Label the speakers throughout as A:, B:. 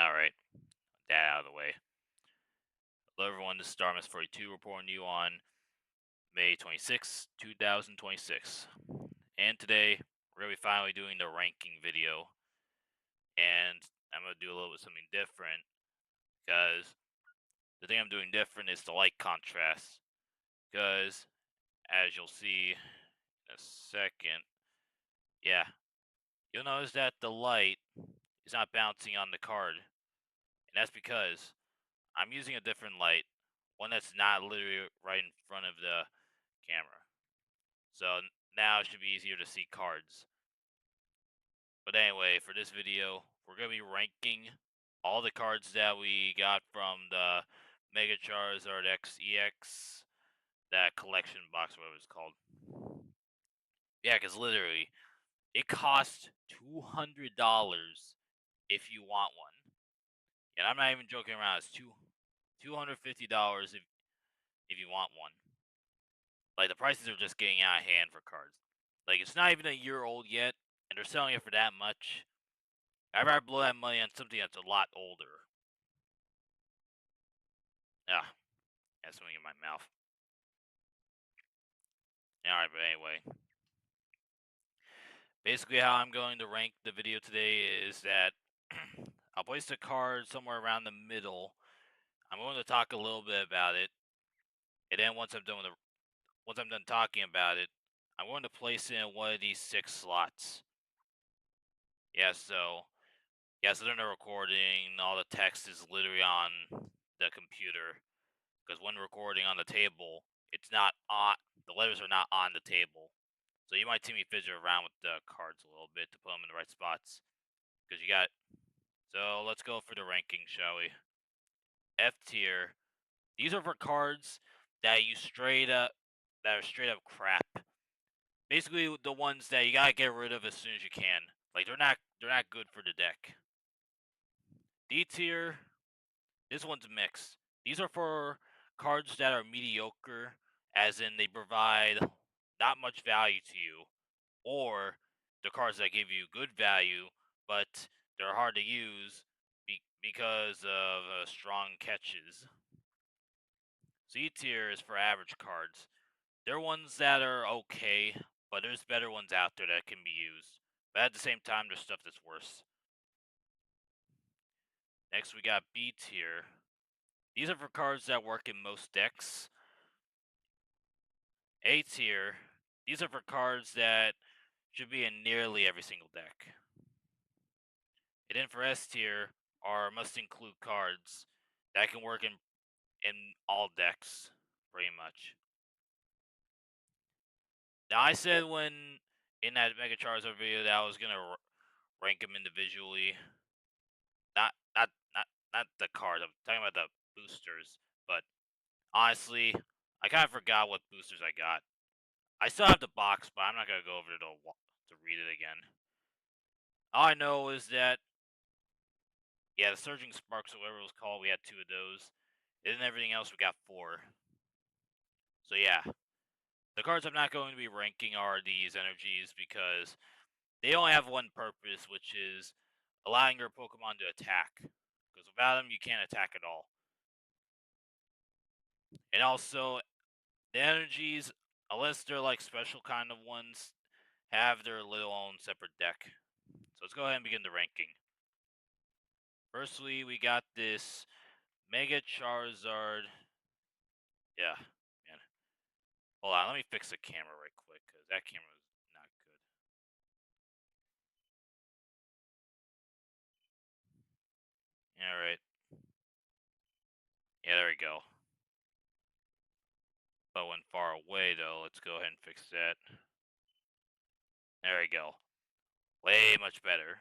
A: Alright, that out of the way. Hello everyone, this is Darmus42 reporting to you on May 26th, 2026. And today, we're going to be finally doing the ranking video. And I'm going to do a little bit something different, because the thing I'm doing different is the light contrast. Because, as you'll see in a second, yeah, you'll notice that the light is not bouncing on the card. And that's because I'm using a different light, one that's not literally right in front of the camera. So now it should be easier to see cards. But anyway, for this video, we're going to be ranking all the cards that we got from the Mega Charizard XEX, that collection box, whatever it's called. Yeah, because literally, it costs $200 if you want one. And I'm not even joking around, it's $250 if you want one. Like, the prices are just getting out of hand for cards. Like, it's not even a year old yet, and they're selling it for that much. I'd rather blow that money on something that's a lot older. Ah, that's something in my mouth. Alright, but anyway. Basically, how I'm going to rank the video today is that I'll place the card somewhere around the middle. I'm going to talk a little bit about it, and then once I'm done talking about it, I'm going to place it in one of these 6 slots. So during the recording, all the text is literally on the computer. Because when recording on the table, it's not on, the letters are not on the table. So you might see me fidget around with the cards a little bit to put them in the right spots. Because you got, so let's go for the ranking, shall we? F tier. These are for cards that that are straight up crap. Basically, the ones that you gotta get rid of as soon as you can. Like, they're not good for the deck. D tier, this one's mixed. These are for cards that are mediocre, as in they provide not much value to you, or the cards that give you good value, but they're hard to use because of strong catches. C tier is for average cards. They're ones that are okay, but there's better ones out there that can be used. But at the same time, there's stuff that's worse. Next, we got B tier. These are for cards that work in most decks. A tier. These are for cards that should be in nearly every single deck. And then for S tier are must include cards that can work in all decks, pretty much. Now I said when in that Mega Charizard video that I was gonna rank them individually. Not not not not the cards. I'm talking about the boosters. But honestly, I kind of forgot what boosters I got. I still have the box, but I'm not gonna go over to read it again. All I know is that, yeah, the Surging Sparks, or whatever it was called, we had 2 of those. And then everything else, we got 4. So yeah, the cards I'm not going to be ranking are these energies because they only have one purpose, which is allowing your Pokemon to attack. Because without them, you can't attack at all. And also, the energies, unless they're like special kind of ones, have their little own separate deck. So let's go ahead and begin the ranking. Firstly, we got this Mega Charizard. Yeah, man. Hold on, let me fix the camera right quick, because that camera is not good. Alright. Yeah, there we go. But when far away, though, let's go ahead and fix that. There we go. Way much better.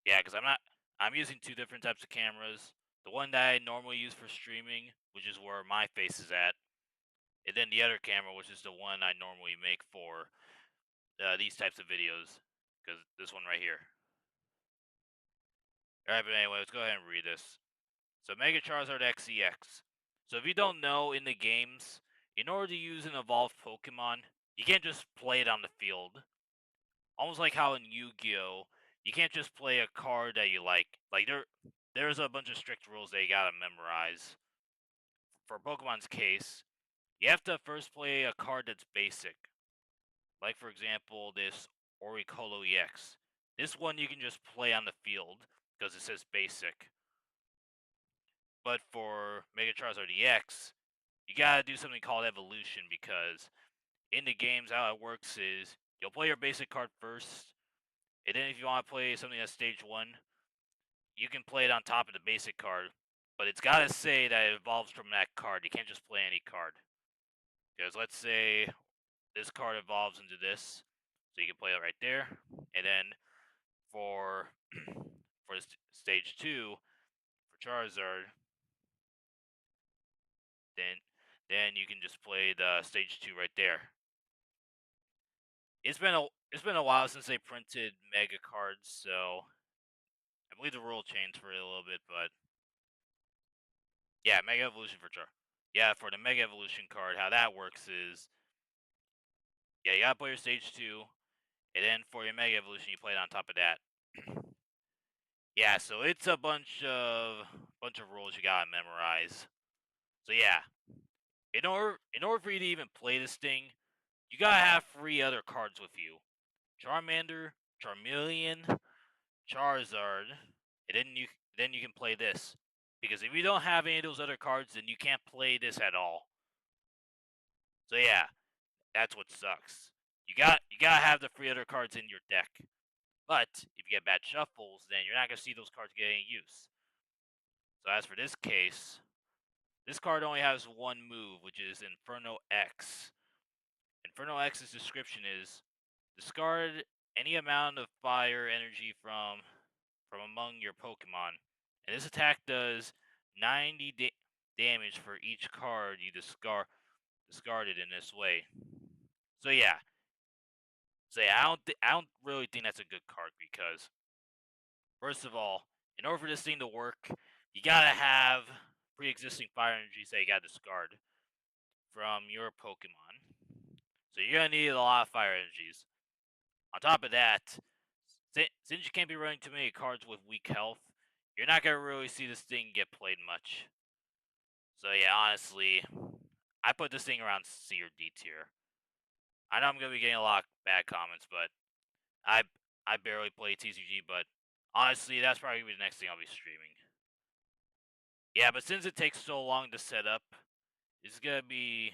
A: Yeah, because I'm using 2 different types of cameras. The one that I normally use for streaming, which is where my face is at. And then the other camera, which is the one I normally make for these types of videos. Because this one right here. Alright, but anyway, let's go ahead and read this. So, Mega Charizard XEX. So, if you don't know, in the games, in order to use an evolved Pokemon, you can't just play it on the field. Almost like how in Yu-Gi-Oh! you can't just play a card that you like. Like there's a bunch of strict rules that you gotta memorize. For Pokemon's case, you have to first play a card that's basic. Like for example, this Oricolo EX. This one you can just play on the field because it says basic. But for Mega Charizard EX, you gotta do something called evolution because in the games how it works is you'll play your basic card first, and then if you want to play something that's stage 1, you can play it on top of the basic card. But it's gotta say that it evolves from that card. You can't just play any card. Because let's say this card evolves into this, so you can play it right there. And then for for stage 2 for Charizard, then you can just play the stage 2 right there. It's been a while since they printed Mega cards, so I believe the rule changed for it a little bit, but yeah, Mega Evolution for sure. Yeah, for the Mega Evolution card, how that works is yeah, you gotta play your stage 2, and then for your Mega Evolution, you play it on top of that. Yeah, so it's a bunch of rules you gotta memorize. So yeah, in order for you to even play this thing, you gotta have 3 other cards with you: Charmander, Charmeleon, Charizard, and then you can play this. Because if you don't have any of those other cards, then you can't play this at all. So yeah, that's what sucks. You gotta have the 3 other cards in your deck. But if you get bad shuffles, then you're not gonna see those cards get any use. So as for this case, this card only has one move, which is Inferno X. Inferno X's description is discard any amount of fire energy from among your Pokemon. And this attack does 90 damage for each card you discarded in this way. So yeah, I don't really think that's a good card because first of all, in order for this thing to work, you gotta have pre-existing fire energies that you gotta discard from your Pokemon. So you're gonna need a lot of fire energies. On top of that, since you can't be running too many cards with weak health, you're not gonna really see this thing get played much. So yeah, honestly, I put this thing around C or D tier. I know I'm gonna be getting a lot of bad comments, but I I barely play TCG, but honestly, that's probably gonna be the next thing I'll be streaming. Yeah, but since it takes so long to set up, it's gonna be.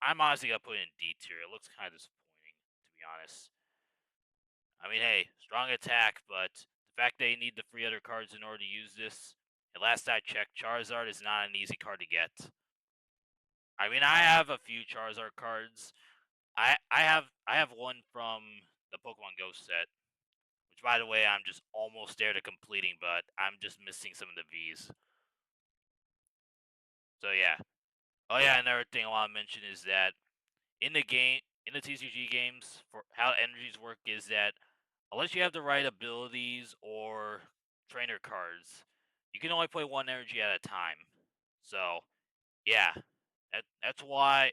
A: I'm honestly gonna put it in D tier. It looks kind of disappointing, to be honest. I mean, hey, strong attack, but the fact that you need the 3 other cards in order to use this. And last I checked, Charizard is not an easy card to get. I mean, I have a few Charizard cards. I have one from the Pokemon Go set, which by the way, I'm just almost there to completing, but I'm just missing some of the V's. So yeah. Oh yeah, another thing I want to mention is that in the TCG games, for how energies work is that unless you have the right abilities or trainer cards, you can only play one energy at a time. So yeah, that's why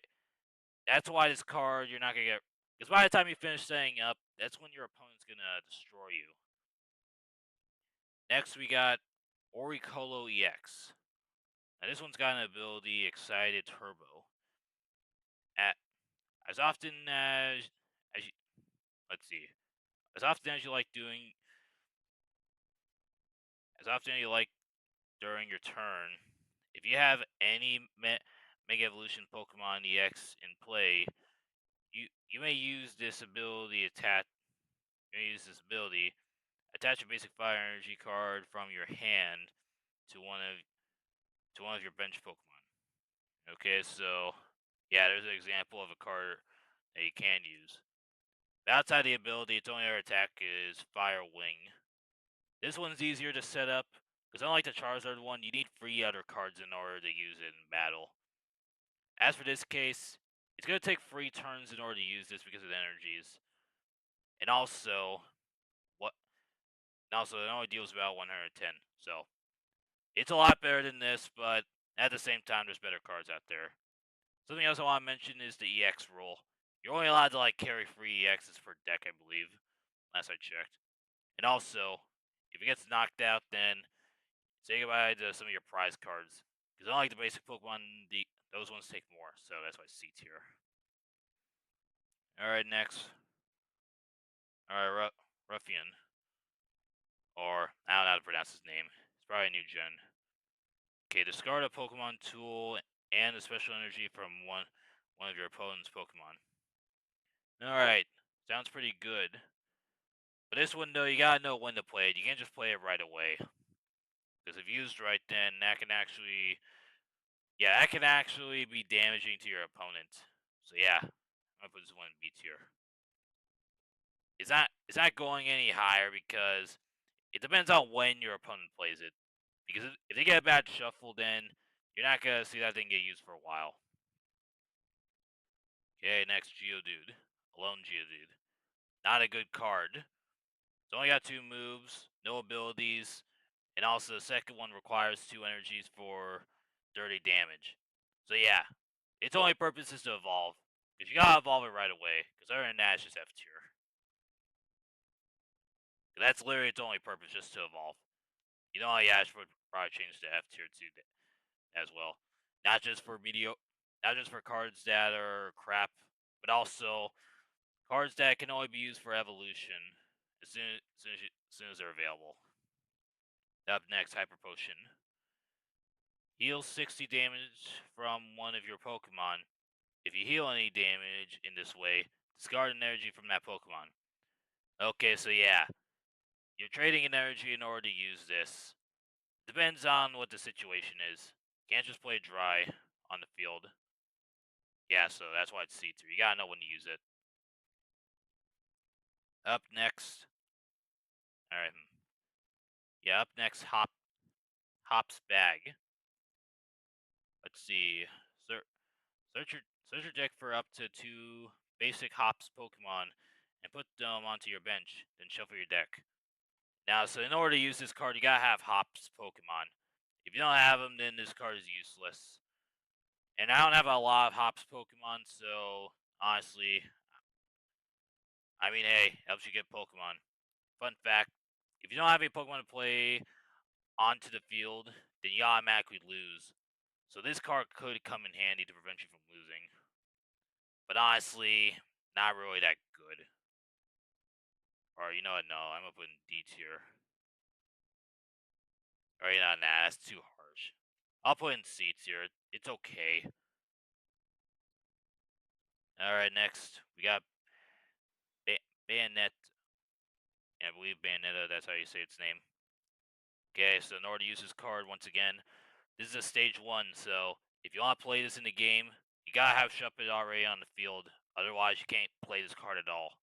A: this card you're not gonna get, because by the time you finish setting up, that's when your opponent's gonna destroy you. Next we got Oricolo EX. Now this one's got an ability Excited Turbo. At as often as you, let's see, as often as you like doing, as often as you like during your turn, if you have any Mega Evolution Pokemon EX in play, you may use this ability attach a basic fire energy card from your hand to one of your bench Pokemon. Okay, so yeah, there's an example of a card that you can use. But outside the ability, its only other attack is Fire Wing. This one's easier to set up because unlike the Charizard one, you need 3 other cards in order to use it in battle. As for this case, it's going to take 3 turns in order to use this because of the energies. And also, what? And also, it only deals about 110. So, it's a lot better than this, but at the same time, there's better cards out there. Something else I want to mention is the EX rule. You're only allowed to, like, carry 3 EXs per deck, I believe. Last I checked. And also, if it gets knocked out, then say goodbye to some of your prize cards. Because unlike the basic Pokemon, those ones take more, so that's why it's C tier. Alright, next. Alright, Ruffian. Or, I don't know how to pronounce his name. It's probably a new gen. Okay, discard a Pokemon tool and a special energy from one of your opponent's Pokemon. Alright, sounds pretty good. But this one, though, you gotta know when to play it. You can't just play it right away. Because if used right, then that can actually... Yeah, that can actually be damaging to your opponent. So yeah, I'm gonna put this one in B tier. It's not going any higher because it depends on when your opponent plays it. Because if they get a bad shuffle, then you're not gonna see that thing get used for a while. Okay, next Geodude. Alone Geodude. Not a good card. It's only got 2 moves, no abilities, and also the second one requires 2 energies for dirty damage. So yeah, its only purpose is to evolve. If you gotta evolve it right away, because other than that, it's just F tier. That's literally its only purpose, just to evolve. You know, Yash would probably change to F tier too as well. Not just for not just for cards that are crap, but also cards that can only be used for evolution as soon as they're available. Up next, Hyper Potion. Heal 60 damage from one of your Pokemon. If you heal any damage in this way, discard an energy from that Pokemon. Okay, so yeah, you're trading an energy in order to use this. Depends on what the situation is. Can't just play dry on the field. Yeah, so that's why it's C3. You gotta know when to use it. Up next. Alright. Yeah, up next, Hop's Bag. Let's see. Search your deck for up to 2 basic Hops Pokemon and put them onto your bench, then shuffle your deck. Now, so in order to use this card, you gotta have Hops Pokemon. If you don't have them, then this card is useless. And I don't have a lot of Hops Pokemon, so honestly, I mean, hey, helps you get Pokemon. Fun fact, if you don't have any Pokemon to play onto the field, then you automatically lose. So this card could come in handy to prevent you from losing. But honestly, not really that good. Or you know what, no, I'm gonna put in D tier. Or you know, nah, that's too harsh. I'll put in C tier. It's okay. Alright, next, we got Bayonet. I believe Bayonetta, that's how you say its name. Okay, so in order to use this card, once again, this is a stage 1, so if you want to play this in the game, you gotta have Shuppet already on the field. Otherwise, you can't play this card at all.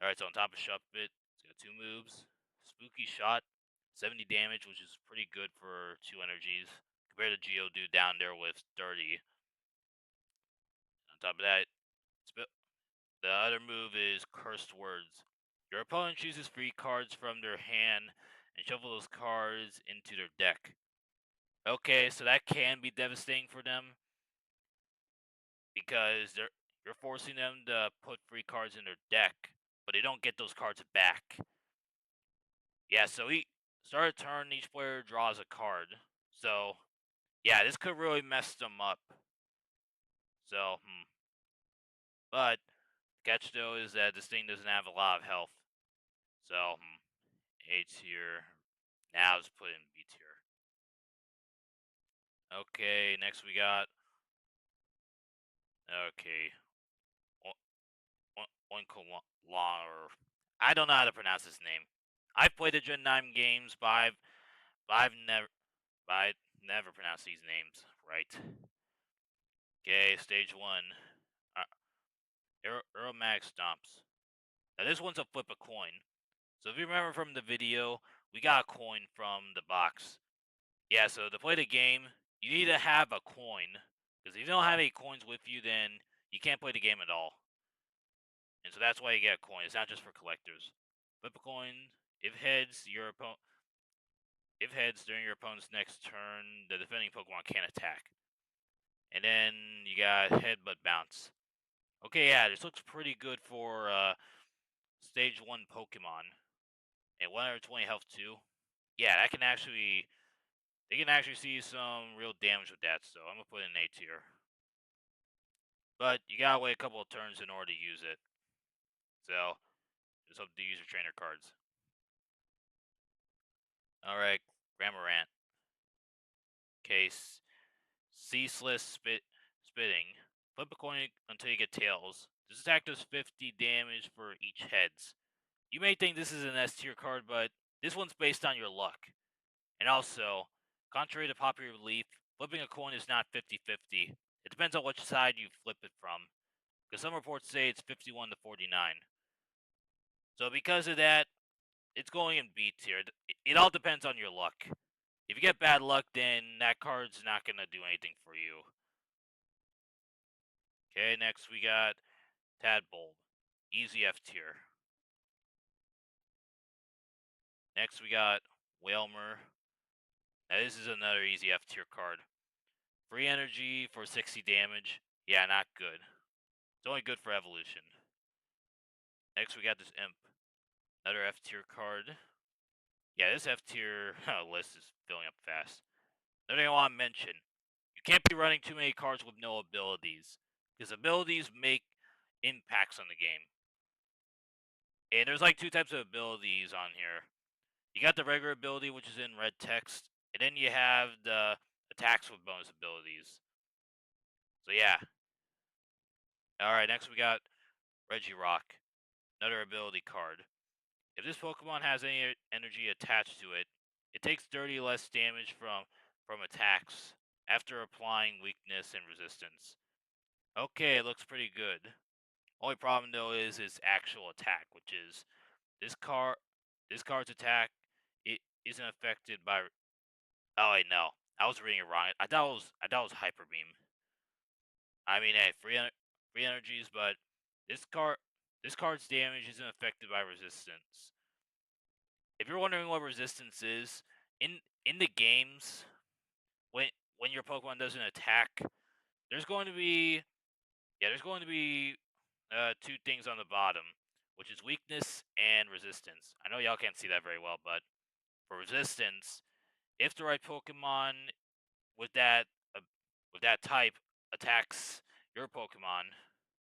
A: Alright, so on top of Shuppet, it's got 2 moves. Spooky Shot, 70 damage, which is pretty good for 2 energies. Compared to Geodude down there with 30. On top of that, the other move is Cursed Words. Your opponent chooses 3 cards from their hand and shuffle those cards into their deck. Okay, so that can be devastating for them because you're forcing them to put 3 cards in their deck, but they don't get those cards back. Yeah, so start a turn, each player draws a card. So, yeah, this could really mess them up. So, But, catch though is that this thing doesn't have a lot of health. So, A tier. Now let's put it in B tier. Okay, next we got... Okay. One or I don't know how to pronounce his name. I've played the Gen 9 games, but I've never pronounced these names right. Okay, stage 1. Aromatic Stomps. Now this one's a flip a coin. So if you remember from the video, we got a coin from the box. Yeah, so to play the game, you need to have a coin. Because if you don't have any coins with you, then you can't play the game at all. And so that's why you get a coin. It's not just for collectors. Flip a coin. If heads, during your opponent's next turn, the defending Pokemon can't attack. And then you got Headbutt Bounce. Okay, yeah, this looks pretty good for stage 1 Pokemon. and 120 health too. Yeah, that can actually they can actually see some real damage with that. So I'm gonna put it in A tier. But you gotta wait a couple of turns in order to use it. So just hope to use your trainer cards. All right, Gramarant. Case ceaseless spitting. Flip a coin until you get tails. This attack does 50 damage for each heads. You may think this is an S tier card, but this one's based on your luck. And also, contrary to popular belief, flipping a coin is not 50-50. It depends on which side you flip it from, because some reports say it's 51 to 49. So because of that, it's going in B tier. It all depends on your luck. If you get bad luck, then that card's not going to do anything for you. Okay, next we got Tadbulb. Easy F tier. Next we got Whalmer. Now this is another easy F tier card. Free energy for 60 damage. Yeah, not good. It's only good for evolution. Next we got this Imp. Another F tier card. Yeah, this F tier list is filling up fast. Another thing I want to mention. You can't be running too many cards with no abilities. Because abilities make impacts on the game. And there's like two types of abilities on here. You got the regular ability, which is in red text, and then you have the attacks with bonus abilities. So yeah. Alright, next we got Regirock. Another ability card. If this Pokemon has any energy attached to it, it takes 30 less damage from attacks after applying weakness and resistance. Okay, it looks pretty good. Only problem though is its actual attack, which is this card's attack it isn't affected by. Oh wait, no, I was reading it wrong. I thought it was Hyper Beam. I mean, hey, free energies, but this card's damage isn't affected by resistance. If you're wondering what resistance is, in the games, when when your Pokemon doesn't attack, there's going to be two things on the bottom, which is weakness and resistance. I know y'all can't see that very well, but for resistance, if the right Pokemon with that uh, with that type attacks your Pokemon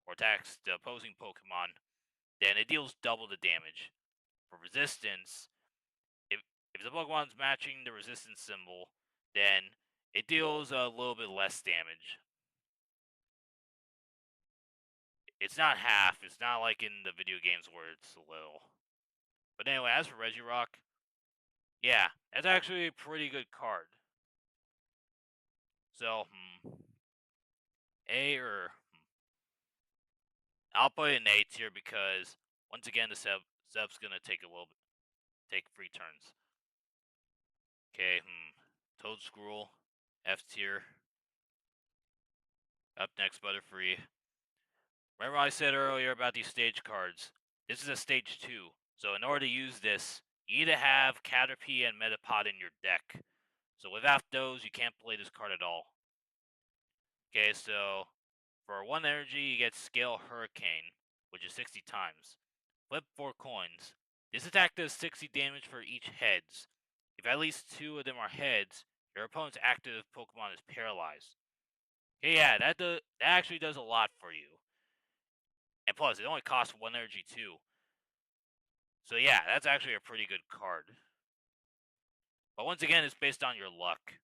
A: or attacks the opposing Pokemon, then it deals double the damage. For resistance, if if the Pokemon's matching the resistance symbol, then it deals a little bit less damage. It's not half. It's not like in the video games where it's a little. But anyway, as for Regirock, yeah, that's actually a pretty good card. So, A or I'll put it in A tier because once again the sub's gonna take a little bit take free turns. Okay, Toadscruel, F tier. Up next, Butterfree. Remember I said earlier about these stage cards? This is a stage 2. So in order to use this, you need to have Caterpie and Metapod in your deck. So without those, you can't play this card at all. Okay, so for 1 energy, you get Scale Hurricane, which is 60 times. Flip 4 coins. This attack does 60 damage for each heads. If at least 2 of them are heads, your opponent's active Pokemon is paralyzed. Okay, yeah, that actually does a lot for you. And plus, it only costs 1 energy too. So yeah, that's actually a pretty good card. But once again, it's based on your luck.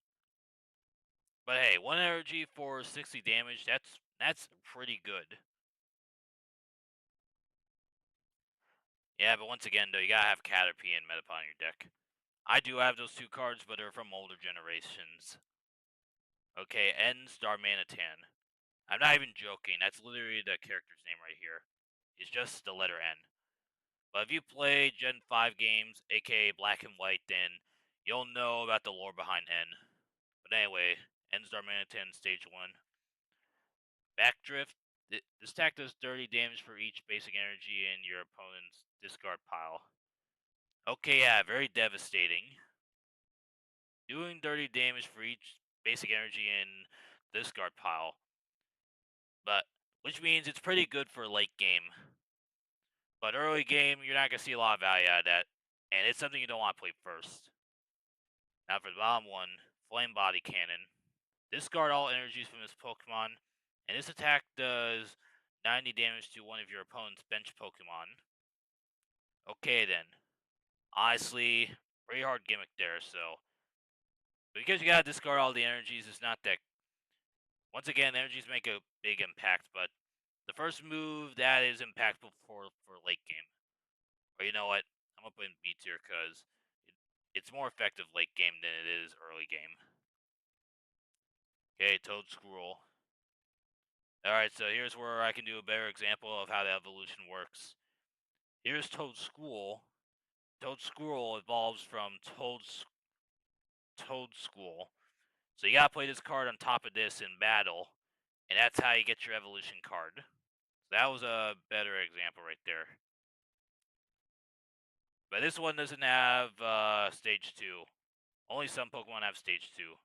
A: But hey, 1 energy for 60 damage, that's pretty good. Yeah, but once again though, you gotta have Caterpie and Metapod in your deck. I do have those 2 cards, but they're from older generations. Okay, N Starmanitan. I'm not even joking, that's literally the character's name right here. It's just the letter N. But if you play Gen 5 games, aka Black and White, then you'll know about the lore behind N. But anyway, N Starmanitan Stage 1. Backdrift. This attack does 30 damage for each basic energy in your opponent's discard pile. Okay, yeah, very devastating. Doing 30 damage for each basic energy in the discard pile. But which means it's pretty good for late game. But early game, you're not gonna see a lot of value out of that. and it's something you don't want to play first. Now for the bottom one, Flame Body Cannon. Discard all energies from this Pokemon, and this attack does 90 damage to one of your opponent's bench Pokemon. Okay then. Honestly, pretty hard gimmick there, so. Because you gotta discard all the energies, it's not that. Once again, energies make a big impact, but the first move that is impactful for late game. Or you know what? I'm gonna put in B tier because it's more effective late game than it is early game. Okay, Toad Scroll. Alright, so here's where I can do a better example of how the evolution works. Here's Toad School. Toad School evolves from Toad School. So you gotta play this card on top of this in battle, and that's how you get your evolution card. So that was a better example right there. But this one doesn't have stage 2. Only some Pokemon have stage 2.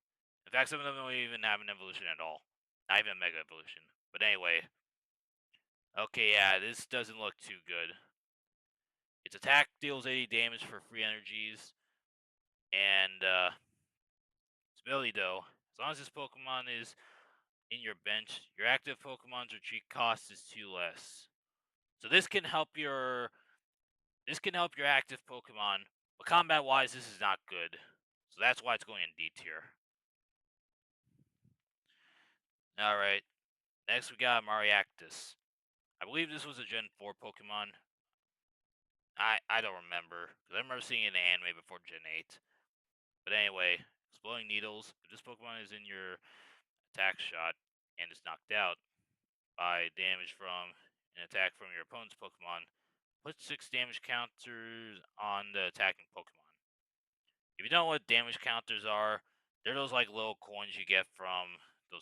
A: In fact, some of them don't even have an evolution at all. Not even a Mega Evolution. But anyway. Okay, yeah, this doesn't look too good. Its attack deals 80 damage for free energies. And its ability, though, as long as this Pokemon is in your bench, your active Pokemon's retreat cost is 2 less. So this can help your active Pokemon, but combat-wise, this is not good. So that's why it's going in D tier. Alright, next we got Mariactus. I believe this was a Gen 4 Pokemon. I don't remember, because I remember seeing it in the anime before Gen 8. But anyway, Exploding Needles. If this Pokemon is in your attack shot and is knocked out by damage from an attack from your opponent's Pokemon, put 6 damage counters on the attacking Pokemon. If you don't know what damage counters are, they're those like little coins you get from those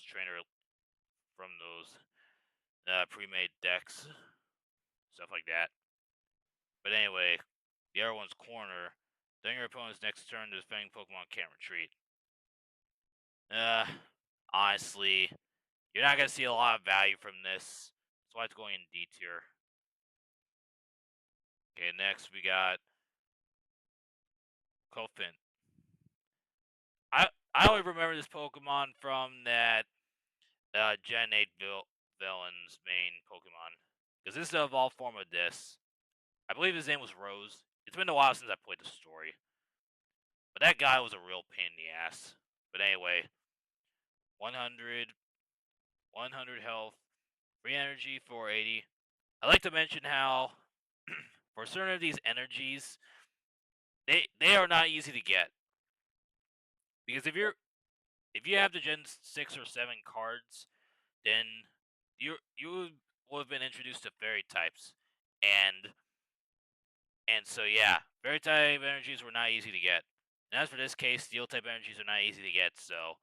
A: pre-made decks, stuff like that. But anyway, the other one's Corner. During your opponent's next turn, the defending Pokemon can't retreat. Honestly, you're not gonna see a lot of value from this. That's why it's going in D tier. Okay, next we got Koffin. I only remember this Pokemon from that Gen 8 villain's main Pokemon. Because this is the evolved form of this. I believe his name was Rose. It's been a while since I played the story. But that guy was a real pain in the ass. But anyway, 100 health, free energy, 480. I like to mention how, for certain of these energies, they are not easy to get. Because if you have the Gen 6 or 7 cards, then you will have been introduced to fairy types. And so yeah, fairy type energies were not easy to get. And as for this case, steel type energies are not easy to get, so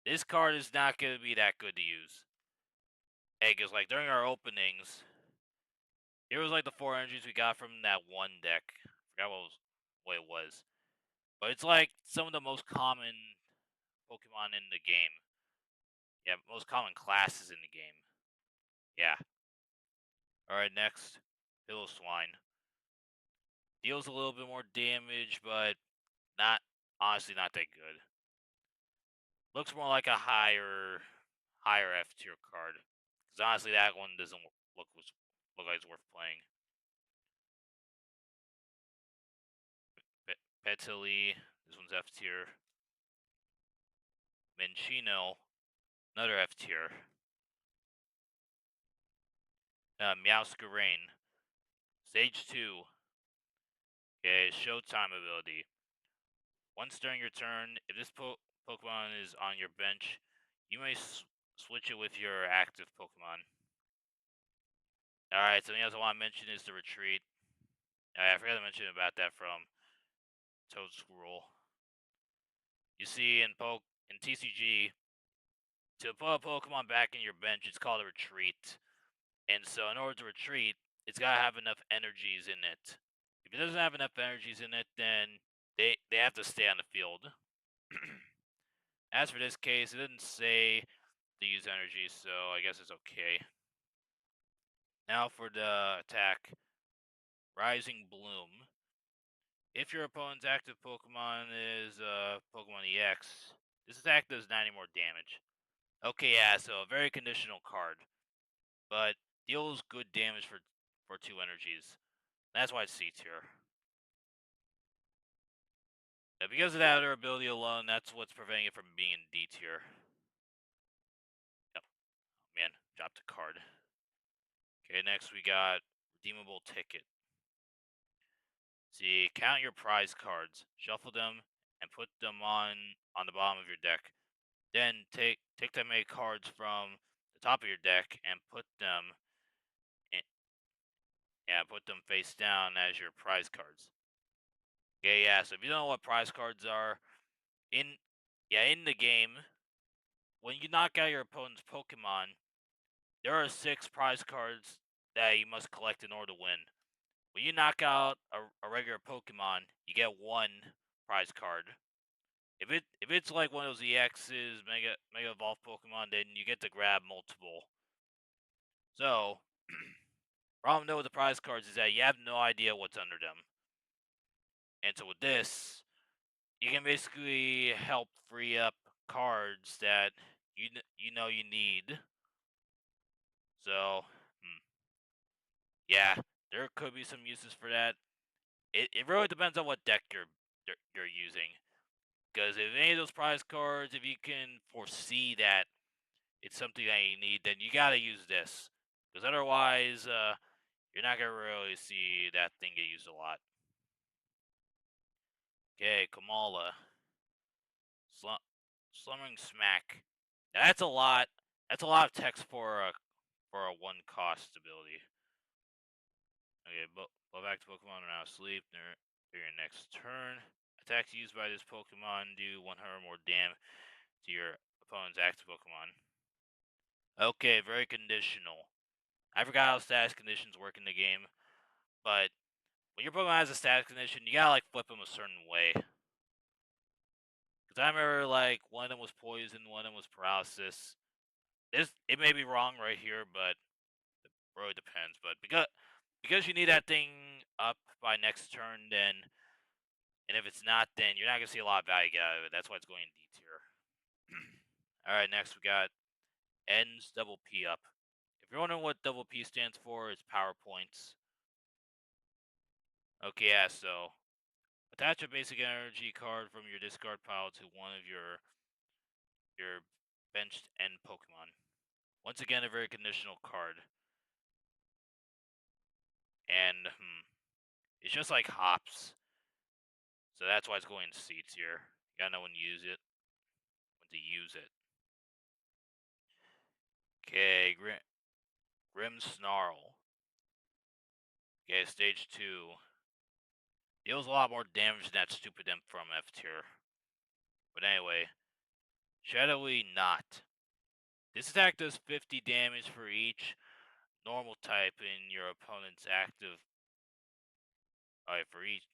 A: this card is not going to be that good to use. Hey, because like during our openings, here was like the 4 energies we got from that one deck. I forgot what it was. But it's like some of the most common Pokemon in the game. Yeah, most common classes in the game. Yeah. Alright, next. Swine. Deals a little bit more damage, but honestly not that good. Looks more like a higher F tier card. Because honestly that one doesn't look like it's worth playing. Petilil, this one's F tier. Minchino, another F tier. Meowscarane, Stage 2. Okay, Showtime ability. Once during your turn, if this Pokemon is on your bench, you may switch it with your active Pokemon. Alright, something else I want to mention is the retreat. I forgot to mention about that from Toad Scroll. You see, in TCG, to put a Pokemon back in your bench, it's called a retreat. And so, in order to retreat, it's got to have enough energies in it. If it doesn't have enough energies in it, then they have to stay on the field. As for this case, it didn't say to use energy, so I guess it's okay. Now for the attack. Rising Bloom. If your opponent's active Pokemon is Pokemon EX, this attack does 90 more damage. Okay, yeah, so a very conditional card, but deals good damage for 2 energies. That's why it's C tier. Because of that other ability alone, that's what's preventing it from being in D tier. Yep. Man, dropped a card. Okay, next we got Redeemable Ticket. See, count your prize cards, shuffle them, and put them on the bottom of your deck. Then take the many cards from the top of your deck and in, put them face down as your prize cards. Okay, yeah. So if you don't know what prize cards are, in in the game, when you knock out your opponent's Pokemon, there are 6 prize cards that you must collect in order to win. When you knock out a regular Pokemon, you get 1 prize card. If it's like one of those EXs, Mega Evolved Pokemon, then you get to grab multiple. So, problem though with the prize cards is that you have no idea what's under them. And so with this, you can basically help free up cards that you know you need. So, yeah, there could be some uses for that. It really depends on what deck you're using. Because if any of those prize cards, if you can foresee that it's something that you need, then you gotta use this. Because otherwise, you're not gonna really see that thing get used a lot. Okay, Kamala. Slumbering Smack. Now, that's a lot. That's a lot of text for a 1 cost ability. Okay, both active Pokemon are now asleep during your next turn. Attacks used by this Pokemon do 100 more damage to your opponent's active Pokemon. Okay, very conditional. I forgot how status conditions work in the game, but when your Pokemon has a status condition, you gotta like flip them a certain way. Because I remember like one of them was poison, one of them was paralysis. It may be wrong right here, but it really depends. But because you need that thing up by next turn, then and if it's not, then you're not gonna see a lot of value get out of it. That's why it's going in D tier. All right, next we got ends double P up. If you're wondering what double P stands for, it's power points. Okay, yeah. So attach a basic energy card from your discard pile to one of your benched end Pokemon. Once again, a very conditional card. And it's just like hops. So that's why it's going to C tier. You gotta know when to use it. When to use it. Okay, Grim Snarl. Okay, stage 2. Deals a lot more damage than that stupid imp from F tier. But anyway, Shadowy Knot. This attack does 50 damage for each normal type in your opponent's active. Alright, for each.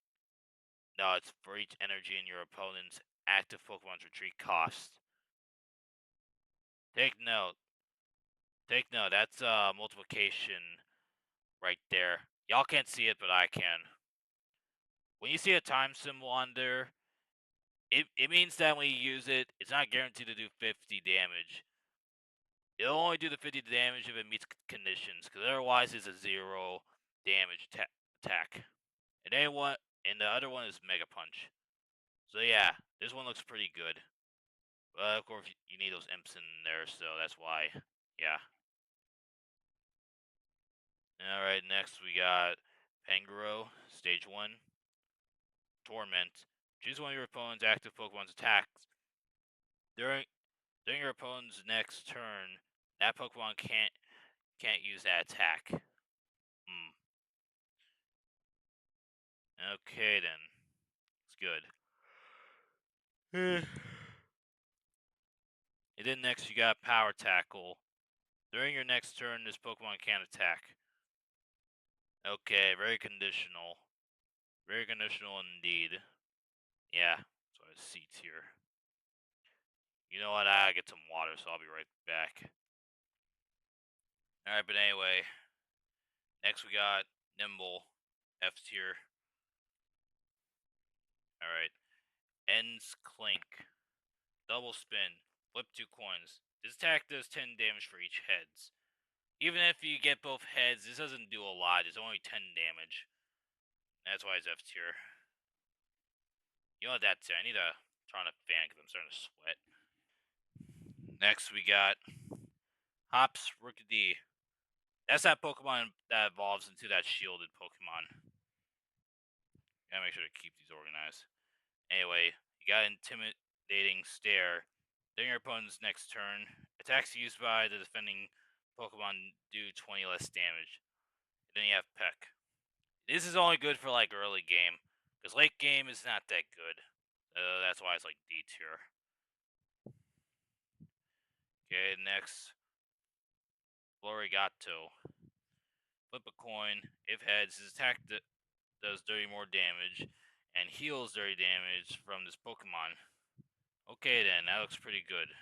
A: No, it's for each energy in your opponent's active Pokemon's retreat cost. Take note. Take note. That's multiplication right there. Y'all can't see it, but I can. When you see a time symbol on there, it means that when you use it, it's not guaranteed to do 50 damage. It'll only do the 50 damage if it meets conditions, because otherwise it's a 0 damage attack. And the other one is Mega Punch. So yeah, this one looks pretty good. But of course, you need those imps in there, so that's why. Yeah. Alright, next we got Pangoro, Stage 1. Torment. Choose one of your opponent's active Pokemon's attacks. During your opponent's next turn, that Pokemon can't use that attack. Okay then. It's good. And then next you got Power Tackle. During your next turn, this Pokemon can't attack. Okay, very conditional. Very conditional indeed. Yeah, so it's C tier. You know what? I gotta get some water, so I'll be right back. Alright, but anyway. Next we got Nimble, F tier. Alright. Ends Clink. Double spin. Flip 2 coins. This attack does 10 damage for each heads. Even if you get both heads, this doesn't do a lot. It's only 10 damage. That's why it's F tier. You know what that's I need to turn on a fan because I'm starting to sweat. Next we got Hops Rookidee. That's that Pokemon that evolves into that shielded Pokemon. Gotta make sure to keep these organized. Anyway, you got Intimidating Stare. During your opponent's next turn, attacks used by the defending Pokemon do 20 less damage. And then you have Peck. This is only good for like early game, because late game is not that good. That's why it's like D tier. Okay, next, Florigato. Flip a coin. If heads, his attack does 30 more damage and heals 30 damage from this Pokemon. Okay then, that looks pretty good.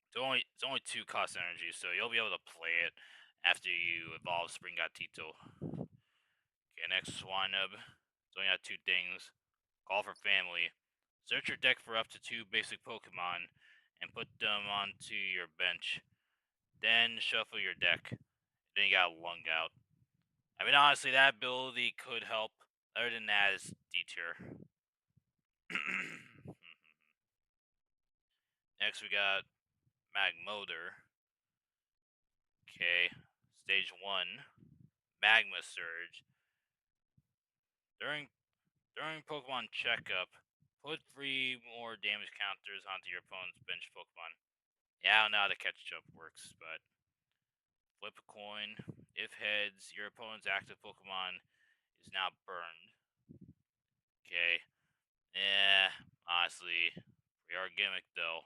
A: It's only 2 cost energy, so you'll be able to play it after you evolve Springatito. Okay, next Swinub. It's only got 2 things. Call for family. Search your deck for up to 2 basic Pokemon and put them onto your bench. Then shuffle your deck. Then you got Lung Out. I mean, honestly, that ability could help. Other than that, it's D tier. Next, we got Magmotor. Okay, Stage 1. Magma Surge. During Pokemon Checkup, put 3 more damage counters onto your opponent's bench Pokemon. Yeah, I don't know how the catch jump works, but flip a coin. If heads, your opponent's active Pokemon is now burned. Okay. Yeah, honestly, pretty hard gimmick though.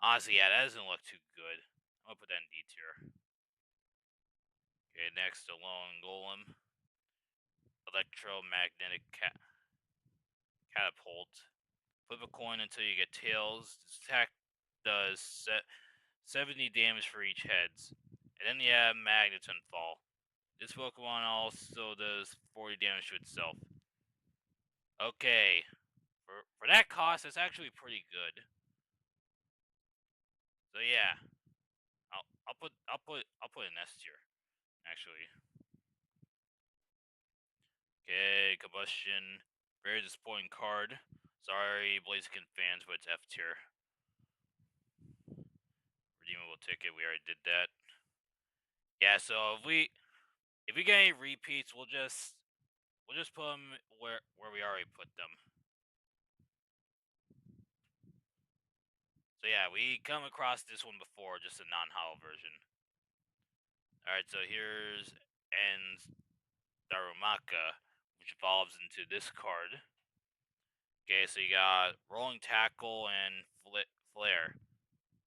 A: Honestly, yeah, that doesn't look too good. I'm gonna put that in D tier. Okay, next, Alone Golem. Electromagnetic Catapult. Flip a coin until you get tails. This attack does 70 damage for each heads. And then you have Magneton Fall. This Pokemon also does 40 damage to itself. Okay. For that cost, it's actually pretty good. So yeah. I'll put an S tier, actually. Okay, Combustion. Very disappointing card. Sorry, Blaziken fans, but it's F tier. Redeemable ticket, we already did that. Yeah, so if we get any repeats, we'll just put them where we already put them. So yeah, we come across this one before, just a non-hollow version. Alright, so here's Ends Darumaka, which evolves into this card. Okay, so you got Rolling Tackle and Flare.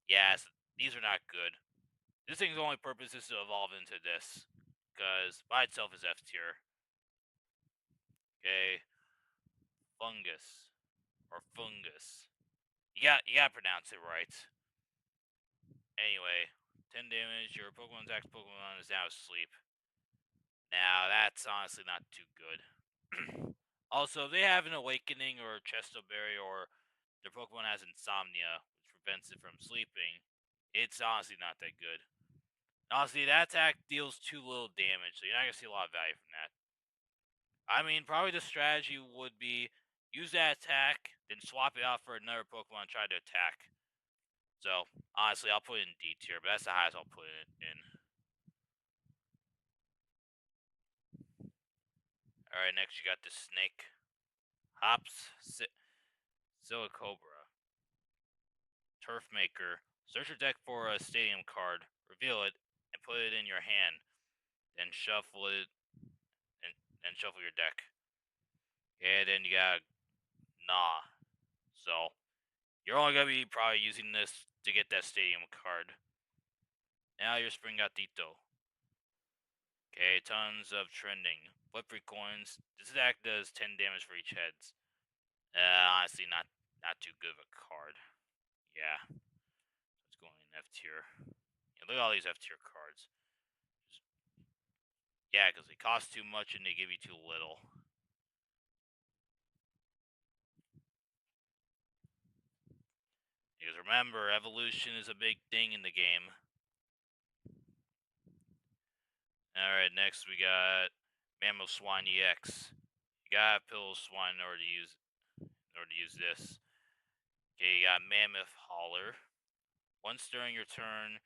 A: Yes, these are not good. This thing's only purpose is to evolve into this, because by itself is F tier. Okay, Fungus or Fungus. You gotta pronounce it right. Anyway, 10 damage. Your Pokemon's active Pokemon is now asleep. Now that's honestly not too good. Also, if they have an Awakening or Chesto Berry, or their Pokemon has Insomnia, which prevents it from sleeping, it's honestly not that good. Honestly, that attack deals too little damage, so you're not gonna see a lot of value from that. I mean, probably the strategy would be use that attack, then swap it out for another Pokemon and try to attack. So, honestly, I'll put it in D tier, but that's the highest I'll put it in. Alright, next you got the Snake. Hops, Silicobra. Turf Maker. Search your deck for a stadium card, reveal it, and put it in your hand. Then shuffle it, and shuffle your deck. Okay, then you got Nah. So, you're only gonna be probably using this to get that stadium card. Now your Springatito. Okay, tons of trending. Flip 3 coins. This attack does 10 damage for each heads. Honestly, not too good of a card. Yeah. It's going in F tier. Yeah, look at all these F tier cards. Yeah, because they cost too much and they give you too little. remember, evolution is a big thing in the game. Alright, next we got Mammoth Swine EX. You gotta have Pill Swine in order to use this. Okay, you got Mammoth Hauler. Once during your turn,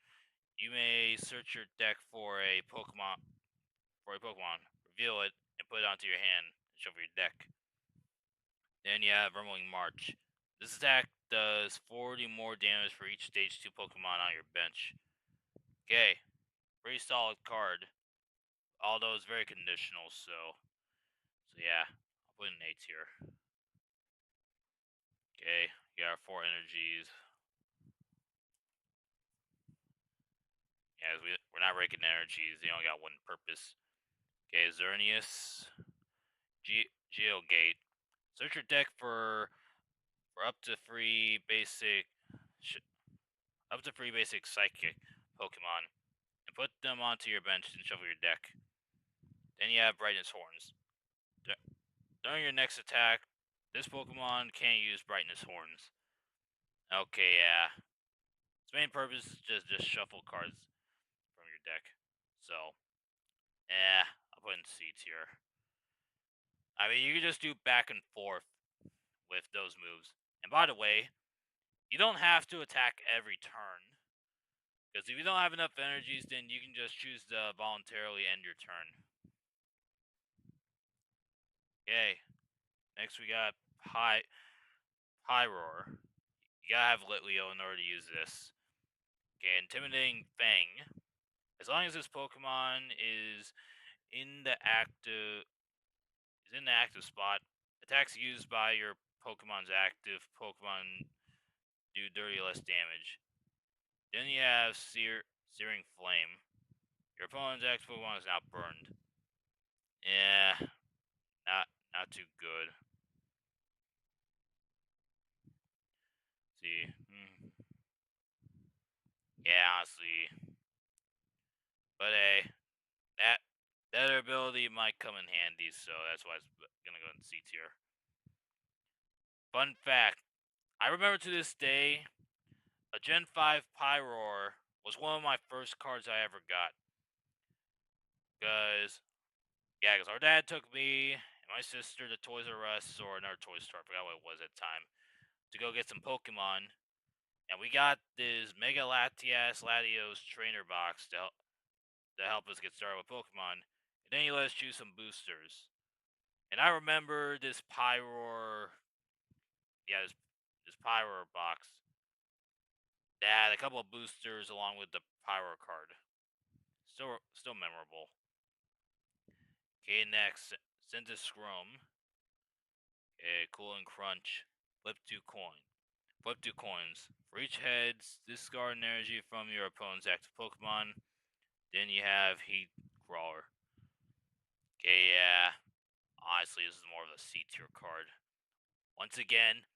A: you may search your deck for a Pokemon, reveal it, and put it onto your hand and shuffle your deck. Then you have Rumbling March. This attack does 40 more damage for each stage 2 Pokemon on your bench. Okay, pretty solid card. Although it's very conditional, so yeah, I'll put an A tier. Okay, you got our 4 energies. Yeah, we're not ranking energies, they only got one purpose. Okay, Xerneas, Geogate. Search your deck for up to 3 basic psychic Pokemon and put them onto your bench and shuffle your deck. Then you have Brightness Horns. During your next attack, this Pokemon can't use Brightness Horns. Okay, yeah. Its main purpose is just shuffle cards from your deck. So, yeah, I'll put in C tier. I mean, you can just do back and forth with those moves. And by the way, you don't have to attack every turn. Because if you don't have enough energies, then you can just choose to voluntarily end your turn. Okay. Next we got Pyroar. You gotta have Litleo in order to use this. Okay, Intimidating Fang. As long as this Pokemon is in the active spot, attacks used by your Pokemon's active Pokemon do 30 less damage. Then you have Searing Flame. Your opponent's active Pokemon is now burned. Yeah, not too good. See, yeah, honestly, but hey, that other ability might come in handy, so that's why it's gonna go in C tier. Fun fact: I remember to this day, a Gen 5 Pyroar was one of my first cards I ever got. Because our dad took me and my sister to Toys R Us or another toy store, I forgot what it was at the time, to go get some Pokemon. And we got this Mega Latios trainer box to help us get started with Pokemon. And then he let us choose some boosters. And I remember this Pyroar, this Pyroar box. That had a couple of boosters along with the Pyroar card. Still memorable. Okay, next, Centiscrum. Okay, Cool and Crunch. Flip 2 coins. For each head, discard an energy from your opponent's active Pokemon. Then you have Heat Crawler. Okay, yeah. Honestly, this is more of a C tier card. Once again,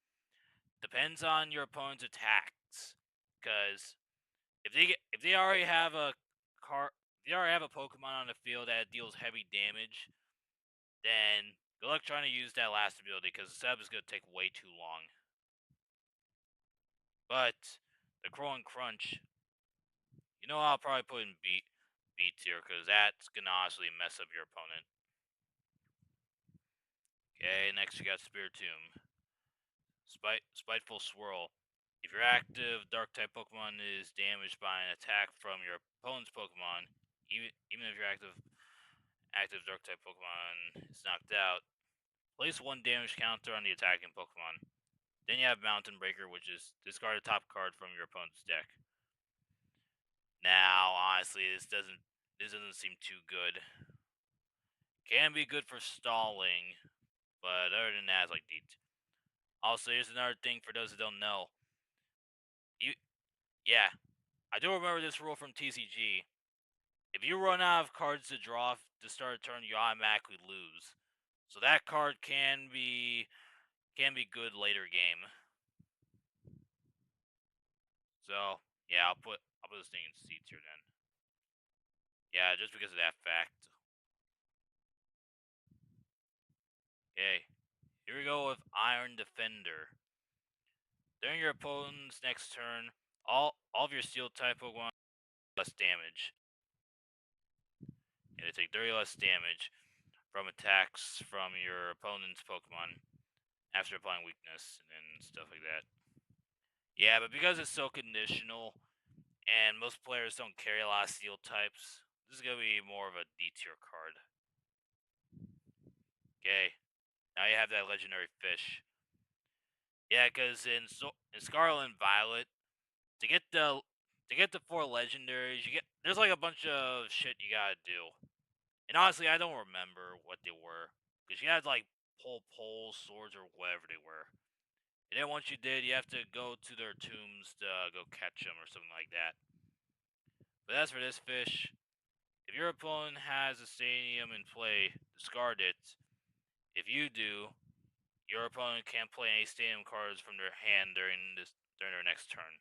A: depends on your opponent's attacks. Because if they already have a Pokemon on the field that deals heavy damage, then good luck trying to use that last ability, because the setup is going to take way too long. But the Crow and Crunch, I'll probably put in B tier, because that's going to honestly mess up your opponent. Okay, next we got Spiritomb. Spiteful Swirl. If your active Dark-type Pokemon is damaged by an attack from your opponent's Pokemon, even if your active Dark-type Pokemon is knocked out, place 1 damage counter on the attacking Pokemon. Then you have Mountain Breaker, which is discard a top card from your opponent's deck. Now, honestly, this doesn't seem too good. Can be good for stalling, but other than that, it's like D. Also, here's another thing for those who don't know. I do remember this rule from TCG. If you run out of cards to draw to start a turn, you automatically lose. So that card can be good later game. So yeah, I'll put this thing in C tier then. Yeah, just because of that fact. Okay, here we go with Iron Defender. During your opponent's next turn, all of your steel type Pokemon less damage. And they take 30 less damage from attacks from your opponent's Pokemon after applying weakness and stuff like that. Yeah, but because it's so conditional and most players don't carry a lot of steel types, this is gonna be more of a D tier card. Okay, now you have that legendary fish. Yeah, because in Scarlet and Violet, to get the 4 legendaries, there's like a bunch of shit you gotta do. And honestly, I don't remember what they were because you had like pull poles, swords, or whatever they were. And then once you did, you have to go to their tombs to go catch them or something like that. But as for this fish, if your opponent has a stadium in play, discard it. If you do, your opponent can't play any stadium cards from their hand during their next turn.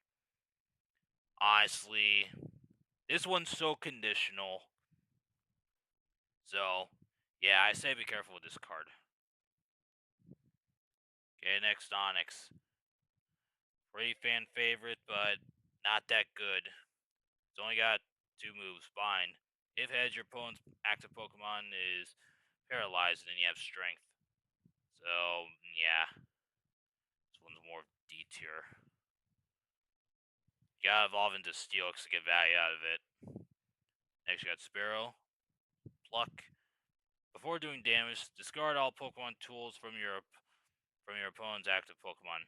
A: Honestly, this one's so conditional. So, yeah, I say be careful with this card. Okay, next Onyx. Pretty fan favorite, but not that good. It's only got 2 moves. Fine. If heads, your opponent's active Pokemon is paralyzed, and then you have Strength. So, yeah. This one's more D tier. You gotta evolve into Steelix to get value out of it. Next, you got Sparrow. Pluck. Before doing damage, discard all Pokemon tools from your opponent's active Pokemon.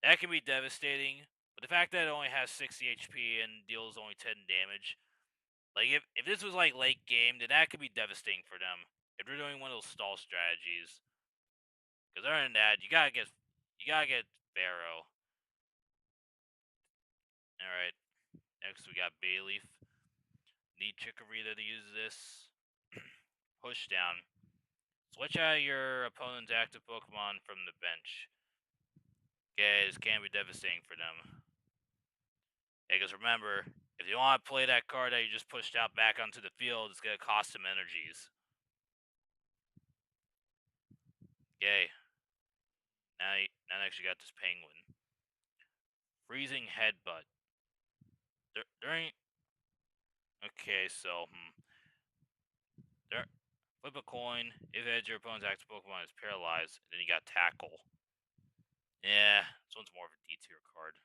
A: That can be devastating, but the fact that it only has 60 HP and deals only 10 damage, like if this was like late game, then that could be devastating for them. If they're doing one of those stall strategies, because other than that, you gotta get Barrow. All right, next we got Bayleaf. Need Chikorita to use this. Push down. Switch out your opponent's active Pokemon from the bench. Okay, this can be devastating for them. Because remember, if you want to play that card that you just pushed out back onto the field, it's going to cost some energies. Okay. Now next you got this Penguin. Freezing Headbutt. During... Okay, so... Flip a coin. If it your opponent's active Pokemon is paralyzed, then you got Tackle. Yeah, this one's more of a D tier card.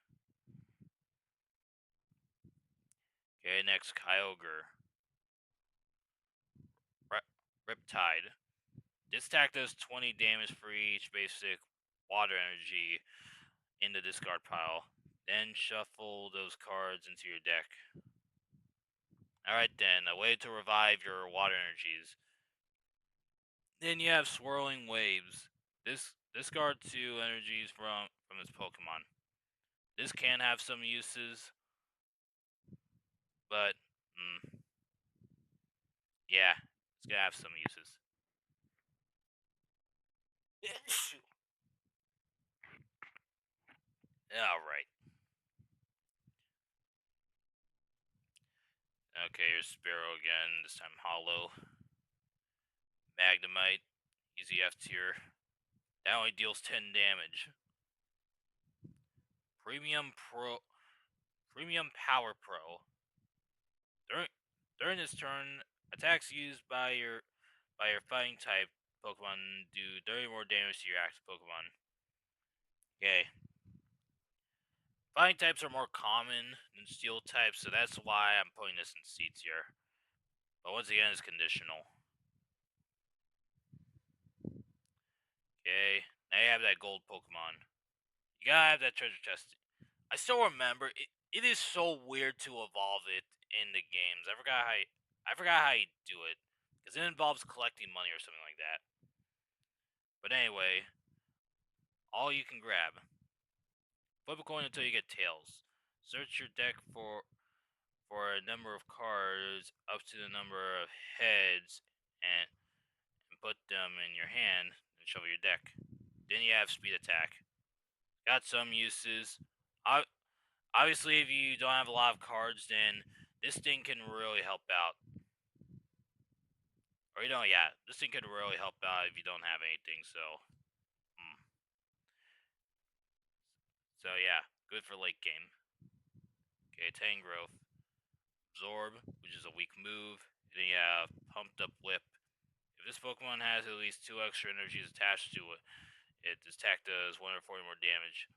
A: Okay, next Kyogre. Riptide. This attack does 20 damage for each basic water energy in the discard pile. Then shuffle those cards into your deck. Alright then, a way to revive your water energies. Then you have Swirling Waves. This discard 2 energies from this Pokemon. This can have some uses, but yeah, it's gonna have some uses. Alright. Okay, here's Sparrow again, this time Hollow. Magnemite, easy F tier. That only deals 10 damage. Premium Power Pro. During this turn, attacks used by your fighting type Pokemon do 30 more damage to your active Pokemon. Okay. Fighting types are more common than steel types, so that's why I'm putting this in C tier. But once again, it's conditional. Okay, now you have that gold Pokemon. You gotta have that treasure chest. I still remember it is so weird to evolve it in the games. I forgot how you do it because it involves collecting money or something like that. But anyway, all you can grab. Flip a coin until you get tails. Search your deck for a number of cards up to the number of heads and put them in your hand and shuffle your deck. Then you have speed attack. Got some uses. Obviously, if you don't have a lot of cards, then this thing can really help out. Or this thing could really help out if you don't have anything, so... So yeah, good for late game. Okay, 10 growth. Absorb, which is a weak move. And then you have Pumped Up Whip. If this Pokemon has at least 2 extra energies attached to it, its attack does 140 more damage.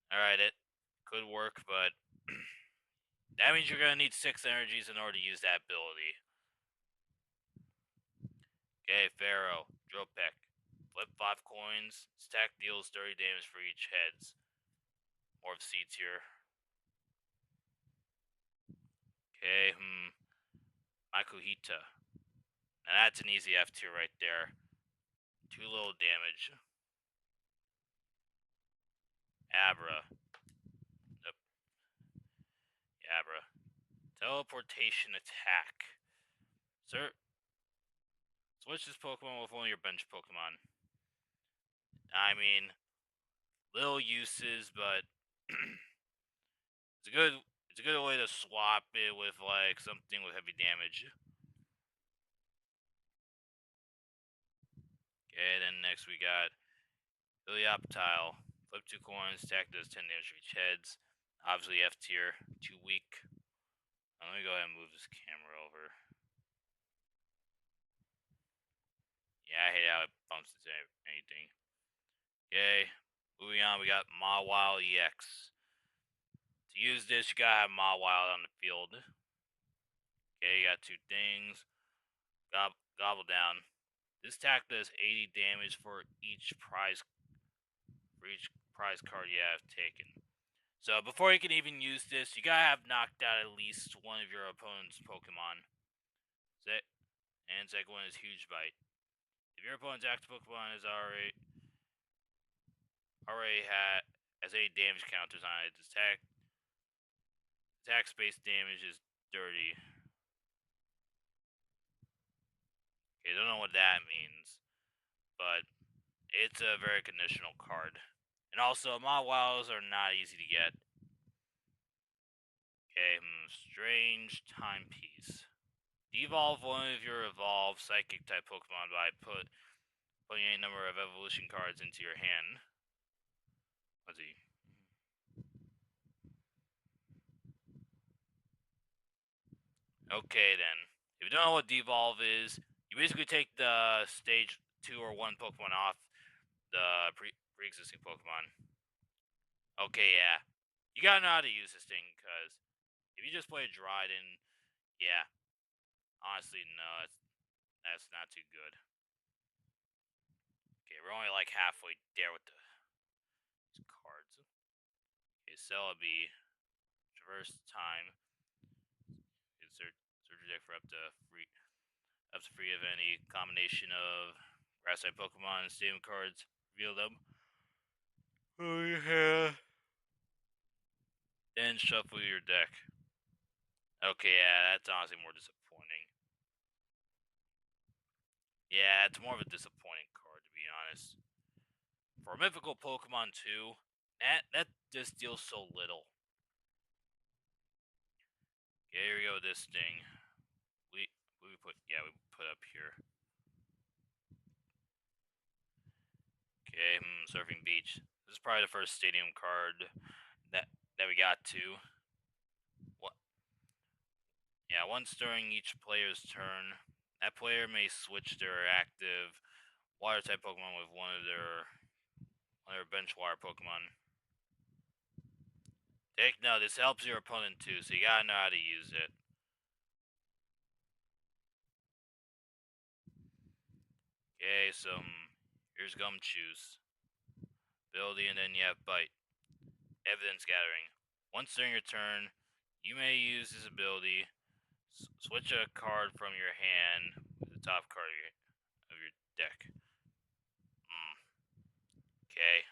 A: Alright, it could work, but that means you're going to need 6 energies in order to use that ability. Okay, Pharaoh, Drill Peck. Flip 5 coins. Stack deals 30 damage for each heads. More of C tier. Okay, Makuhita. Now that's an easy F tier right there. 2 little damage. Abra. Yep, Abra. Teleportation attack. Sir, switch this Pokemon with one of your bench Pokemon. I mean, little uses, but it's a good way to swap it with like something with heavy damage. Okay, then next we got Helioptile. Flip 2 coins, attack does 10 damage for each heads. Obviously F tier, too weak. Let me go ahead and move this camera over. Yeah, I hate how it bumps into anything. Okay, moving on, we got Mawile EX. To use this, you gotta have Mawile on the field. Okay, you got 2 things. Gobble down. This attack does 80 damage for each prize card you have taken. So before you can even use this, you gotta have knocked out at least one of your opponent's Pokemon. And second one is Huge Bite. If your opponent's active Pokemon is already has any damage counters on it, its attack space damage is 30. Okay, don't know what that means, but it's a very conditional card. And also, Mawiles are not easy to get. Okay, Strange Timepiece. Devolve one of your evolved psychic type Pokemon by putting a number of evolution cards into your hand. Let's see. Okay then. If you don't know what Devolve is, you basically take the stage 2 or 1 Pokemon off the pre-existing Pokemon. Okay, yeah. You gotta know how to use this thing, because if you just play a Dryden, yeah. Honestly, no, that's not too good. Okay, we're only like halfway there with these cards. Okay, Celebi, Traverse Time. Insert search your deck for up to free of any combination of grass type Pokemon and stadium cards. Reveal them. Oh yeah. Then shuffle your deck. Okay, yeah, that's honestly more disappointing. Yeah, it's more of a disappointing card, to be honest. For a mythical Pokemon too, that just deals so little. Okay, here we go. This thing. We put up here. Okay, Surfing Beach. This is probably the first stadium card that we got to. What? Yeah, once during each player's turn, that player may switch their active water type Pokemon with one of their bench water Pokemon. Take note, this helps your opponent too, so you gotta know how to use it. Okay, so here's Gumshoes. Ability, and then you have Bite. Evidence Gathering. Once during your turn, you may use this ability. Switch a card from your hand with the top card of your deck. Okay.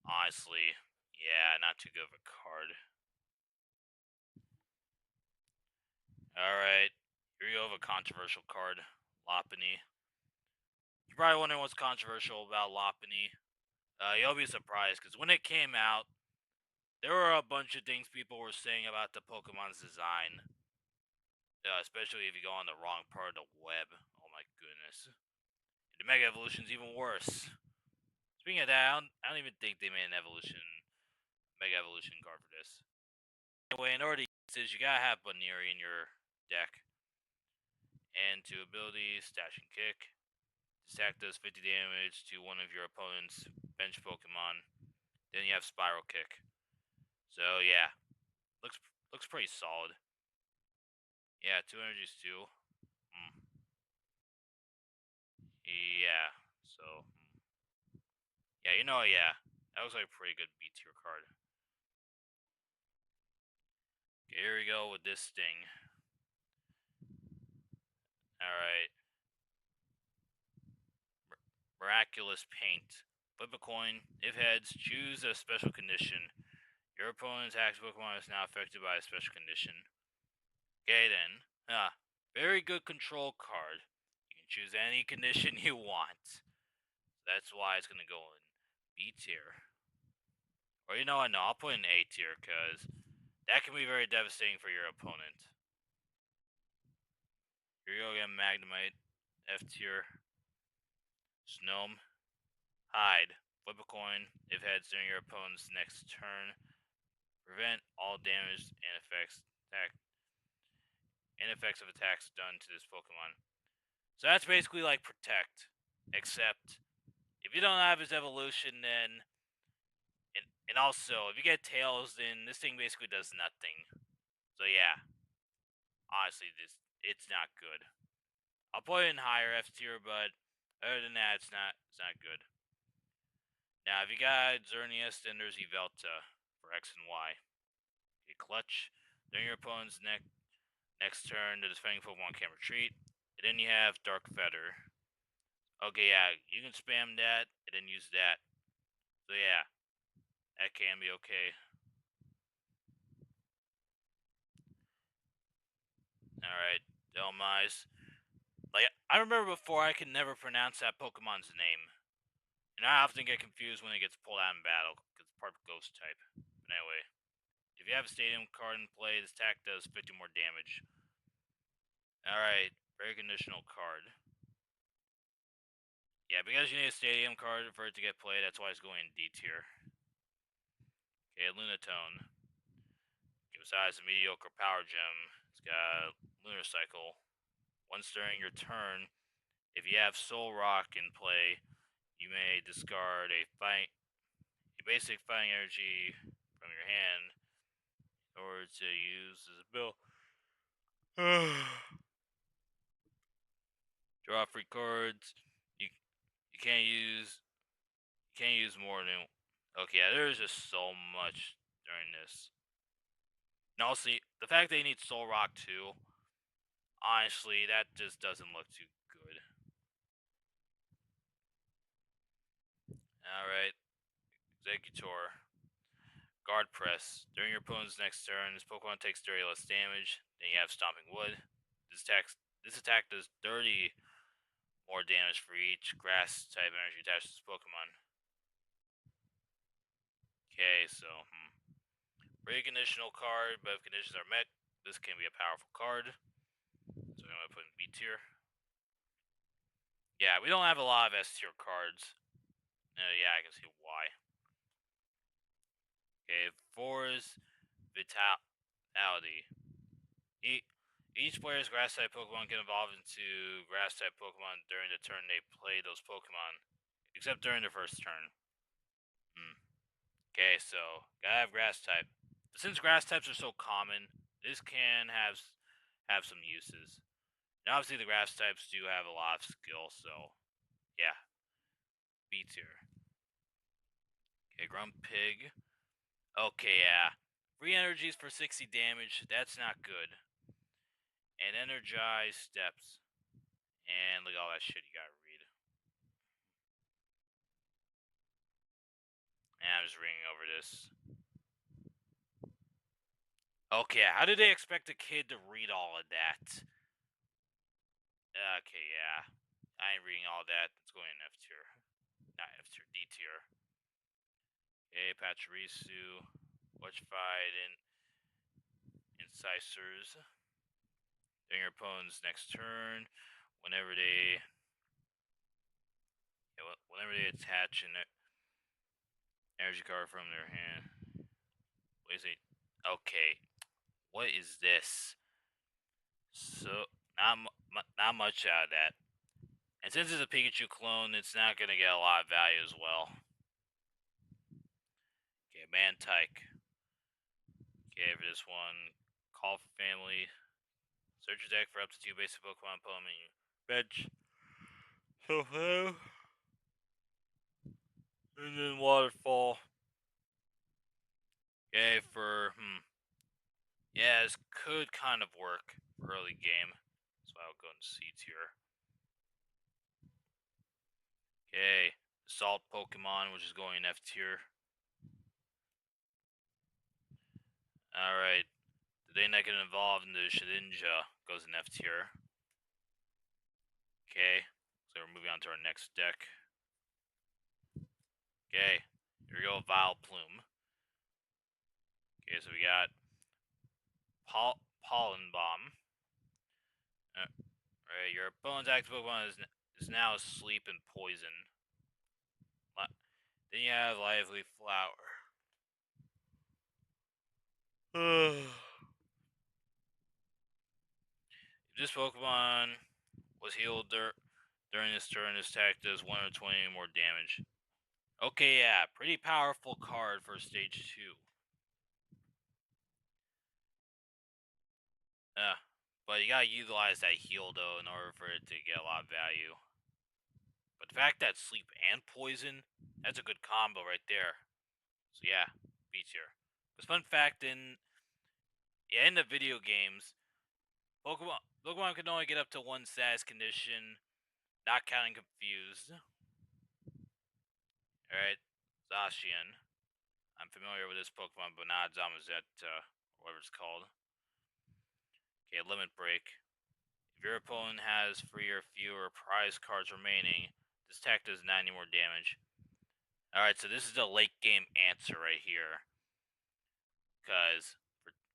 A: Honestly, yeah, not too good of a card. Alright. Here we go with a controversial card. Lopunny. You're probably wondering what's controversial about Lopunny. You'll be surprised, because when it came out, there were a bunch of things people were saying about the Pokemon's design. Especially if you go on the wrong part of the web. Oh my goodness. The Mega Evolution's even worse. Speaking of that, I don't even think they made an evolution Mega Evolution card for this. Anyway, in order to use this, you gotta have Baneri in your deck. And to abilities, Stash and Kick. This attack does 50 damage to one of your opponent's bench Pokemon. Then you have Spiral Kick. So yeah, looks pretty solid. Yeah, 2 energies too. Yeah, so yeah, yeah, that was like a pretty good B tier card. Okay, here we go with this thing. Alright. Miraculous Paint. Flip a coin. If heads, choose a special condition. Your opponent's active Pokemon is now affected by a special condition. Okay then. Very good control card. You can choose any condition you want. That's why it's gonna go in B tier. Or you know what, no, I'll put in A tier, because that can be very devastating for your opponent. Here you go again, Magnemite. F tier. Snom. Hide. Flip a coin. If heads during your opponent's next turn. Prevent all damage and effects of attacks done to this Pokemon. So that's basically like Protect. Except if you don't have his evolution, then and also if you get Tails, then this thing basically does nothing. So yeah. Honestly, it's not good. I'll put it in higher F tier, but other than that, it's not good. Now, if you got Xerneas, then there's Yvelta for X and Y. Okay, Clutch. During your opponent's next turn, the defending Pokemon can retreat. And then you have Dark Feather. Okay, yeah, you can spam that and then use that. So yeah, that can be okay. Alright, Delmise. Like, I remember before I could never pronounce that Pokemon's name. And I often get confused when it gets pulled out in battle, because it's part of Ghost type. But anyway, if you have a Stadium card in play, this attack does 50 more damage. Alright, very conditional card. Yeah, because you need a Stadium card for it to get played, that's why it's going in D tier. Okay, Lunatone. Besides a mediocre power gem, it's got Lunar Cycle. Once during your turn, if you have Soul Rock in play, you may discard a basic fighting energy from your hand in order to use this ability. Draw free cards. You can't use more than. Okay, yeah, there's just so much during this. And also, the fact they need Soul Rock too. Honestly, that just doesn't look too good. Alright. Executor. Guard Press. During your opponent's next turn, this Pokemon takes 30 less damage. Then you have Stomping Wood. This attack does 30 more damage for each grass type energy attached to this Pokemon. Okay, so, pretty conditional card, but if conditions are met, this can be a powerful card. So I'm gonna put in B tier. Yeah, we don't have a lot of S tier cards. Yeah, I can see why. Okay, 4 is Vitality. Each player's grass type Pokemon can evolve into grass type Pokemon during the turn they play those Pokemon, except during their first turn. Okay, so gotta have grass type. Since grass types are so common, this can have some uses. And obviously, the grass types do have a lot of skill, so yeah, B tier. Okay, Grumpig. Okay, yeah. Free energies for 60 damage, that's not good. And Energize Steps. And look at all that shit you gotta read. And I'm just reading over this. Okay, how did they expect a kid to read all of that? Okay, yeah. I ain't reading all that. It's going in F tier. Not F tier, D tier. Okay, Pachirisu. Witchfight and Incisors. During your opponent's next turn, whenever they attach an energy card from their hand. What is it? Okay. What is this? So, not much out of that. And since it's a Pikachu clone, it's not going to get a lot of value as well. Okay, Mantike. Okay, for this one, call for family. Search your deck for up to 2 basic Pokemon Pokemon in your bench. So hello. And then Waterfall. Okay, yeah, this could kind of work for early game. So I'll go into C tier. Okay, Assault Pokemon, which is going in F tier. Alright, the thing that can evolve into Shedinja goes in F tier. Okay, so we're moving on to our next deck. Okay, here we go, Vileplume. Okay, so we got Pollen Bomb. Alright, your opponent's active Pokemon is now asleep and poison. Then you have Lively Flower. If this Pokemon was healed during this turn, this attack does 1 or 20 more damage. Okay, yeah, pretty powerful card for stage 2. But you gotta utilize that heal though in order for it to get a lot of value. But the fact that sleep and poison, that's a good combo right there. So yeah, B tier. Because fun fact, in the video games, Pokemon can only get up to 1 status condition, not counting Confused. Alright, Zacian. I'm familiar with this Pokemon, but not Zamazenta, or whatever it's called. Okay, Limit Break. If your opponent has 3 or fewer prize cards remaining, this attack does 90 more damage. Alright, so this is the late game answer right here. Because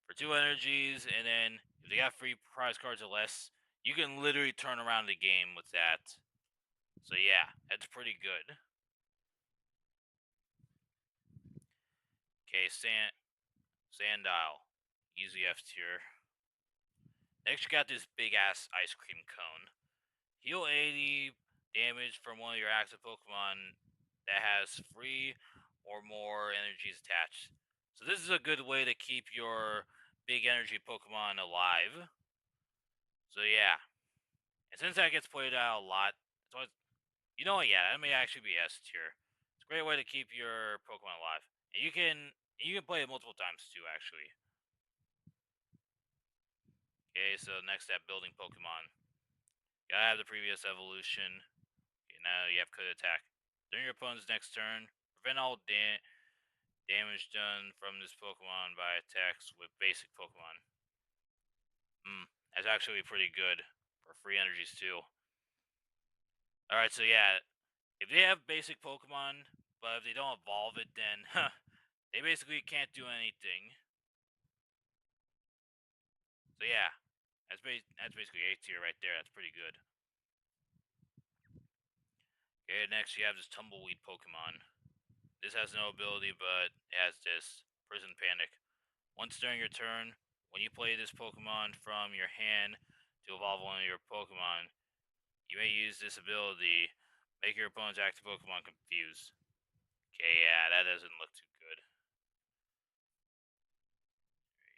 A: for 2 energies, and then if they got 3 prize cards or less, you can literally turn around the game with that. So yeah, that's pretty good. Okay, Sandile. Easy F tier. Next, you got this big ass ice cream cone. Heal 80 damage from one of your active Pokemon that has 3 or more energies attached. So this is a good way to keep your big energy Pokemon alive. So yeah. And since that gets played out a lot, so you know what, yeah, that may actually be S tier. It's a great way to keep your Pokemon alive. And you can play it multiple times too, actually. Okay, so next that building Pokemon. You gotta have the previous evolution. Okay, now you have Could Attack. During your opponent's next turn, prevent all damage done from this Pokemon by attacks with basic Pokemon. That's actually pretty good for free energies too. Alright, so yeah, if they have basic Pokemon, but if they don't evolve it, then they basically can't do anything. So yeah, that's basically A tier right there. That's pretty good. Okay, next you have this Tumbleweed Pokemon. This has no ability, but it has this Prison Panic. Once during your turn, when you play this Pokemon from your hand to evolve one of your Pokemon, you may use this ability, make your opponent's active Pokemon confused. Okay, yeah, that doesn't look too good.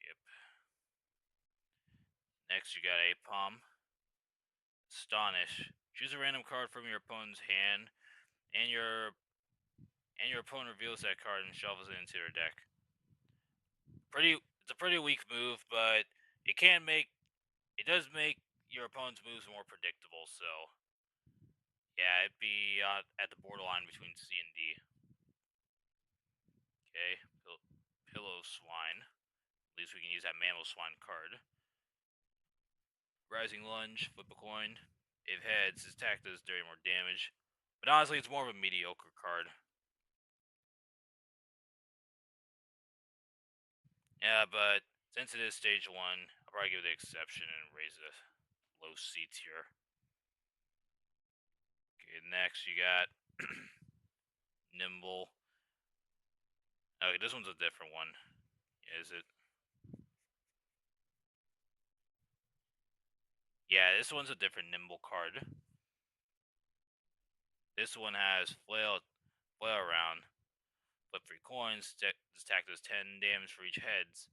A: Yep. Next, you got Apom. Astonish. Choose a random card from your opponent's hand, and your opponent reveals that card and shuffles it into their deck. It's a pretty weak move, but it does make your opponent's moves more predictable. So yeah, it'd be at the borderline between C and D. Okay, Pillow Swine. At least we can use that Mammal Swine card. Rising Lunge, flip a coin. If heads, this attack does 30 more damage. But honestly, it's more of a mediocre card. Yeah, but since it is stage 1, I'll probably give it the exception and raise it low C tier. Okay, next you got Nimble. Okay, this one's a different one. Is it? Yeah, this one's a different nimble card. This one has flail around, flip 3 coins, this attack does 10 damage for each heads.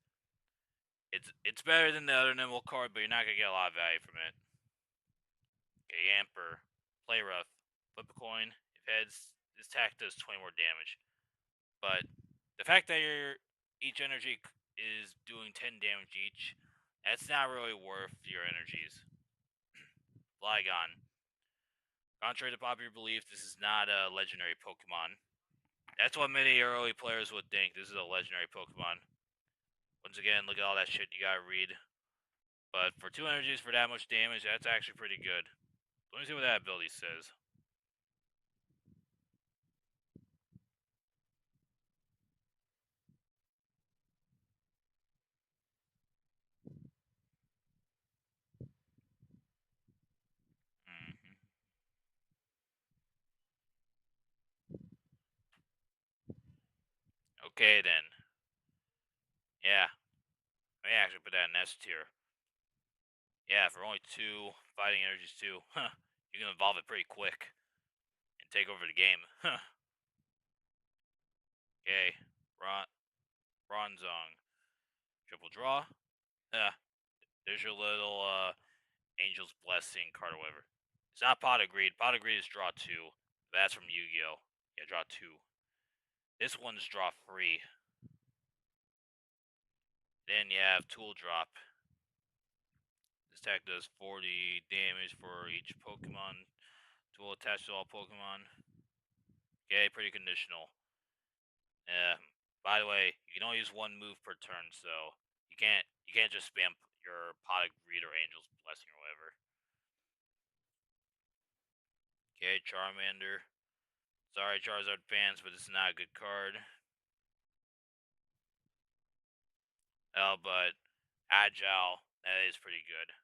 A: It's better than the other nimble card, but you're not gonna get a lot of value from it. Okay, Yamper, play rough, flip a coin, if heads, this attack does 20 more damage. But the fact that each energy is doing 10 damage each, that's not really worth your energies. Flygon. Contrary to popular belief, this is not a legendary Pokemon. That's what many early players would think. This is a legendary Pokemon. Once again, look at all that shit you gotta read. But for 2 energies for that much damage, that's actually pretty good. Let me see what that ability says. Mm-hmm. Okay then. Yeah. I may actually put that in S tier. Yeah, for only 2 fighting energies too. Huh. You can evolve it pretty quick. And take over the game. Huh. Okay. Bronzong. Triple draw. Yeah. There's your little Angel's Blessing card or whatever. It's not Pot of Greed. Pot of Greed is draw 2. That's from Yu-Gi-Oh! Yeah, draw 2. This one's draw 3. Then you have Tool Drop. This attack does 40 damage for each Pokemon. Tool attached to all Pokemon. Okay, pretty conditional. Yeah. By the way, you can only use 1 move per turn, so you can't just spam your Pot of Greed or Angel's Blessing or whatever. Okay, Charmander. Sorry, Charizard fans, but this is not a good card. Oh, but Agile, that is pretty good.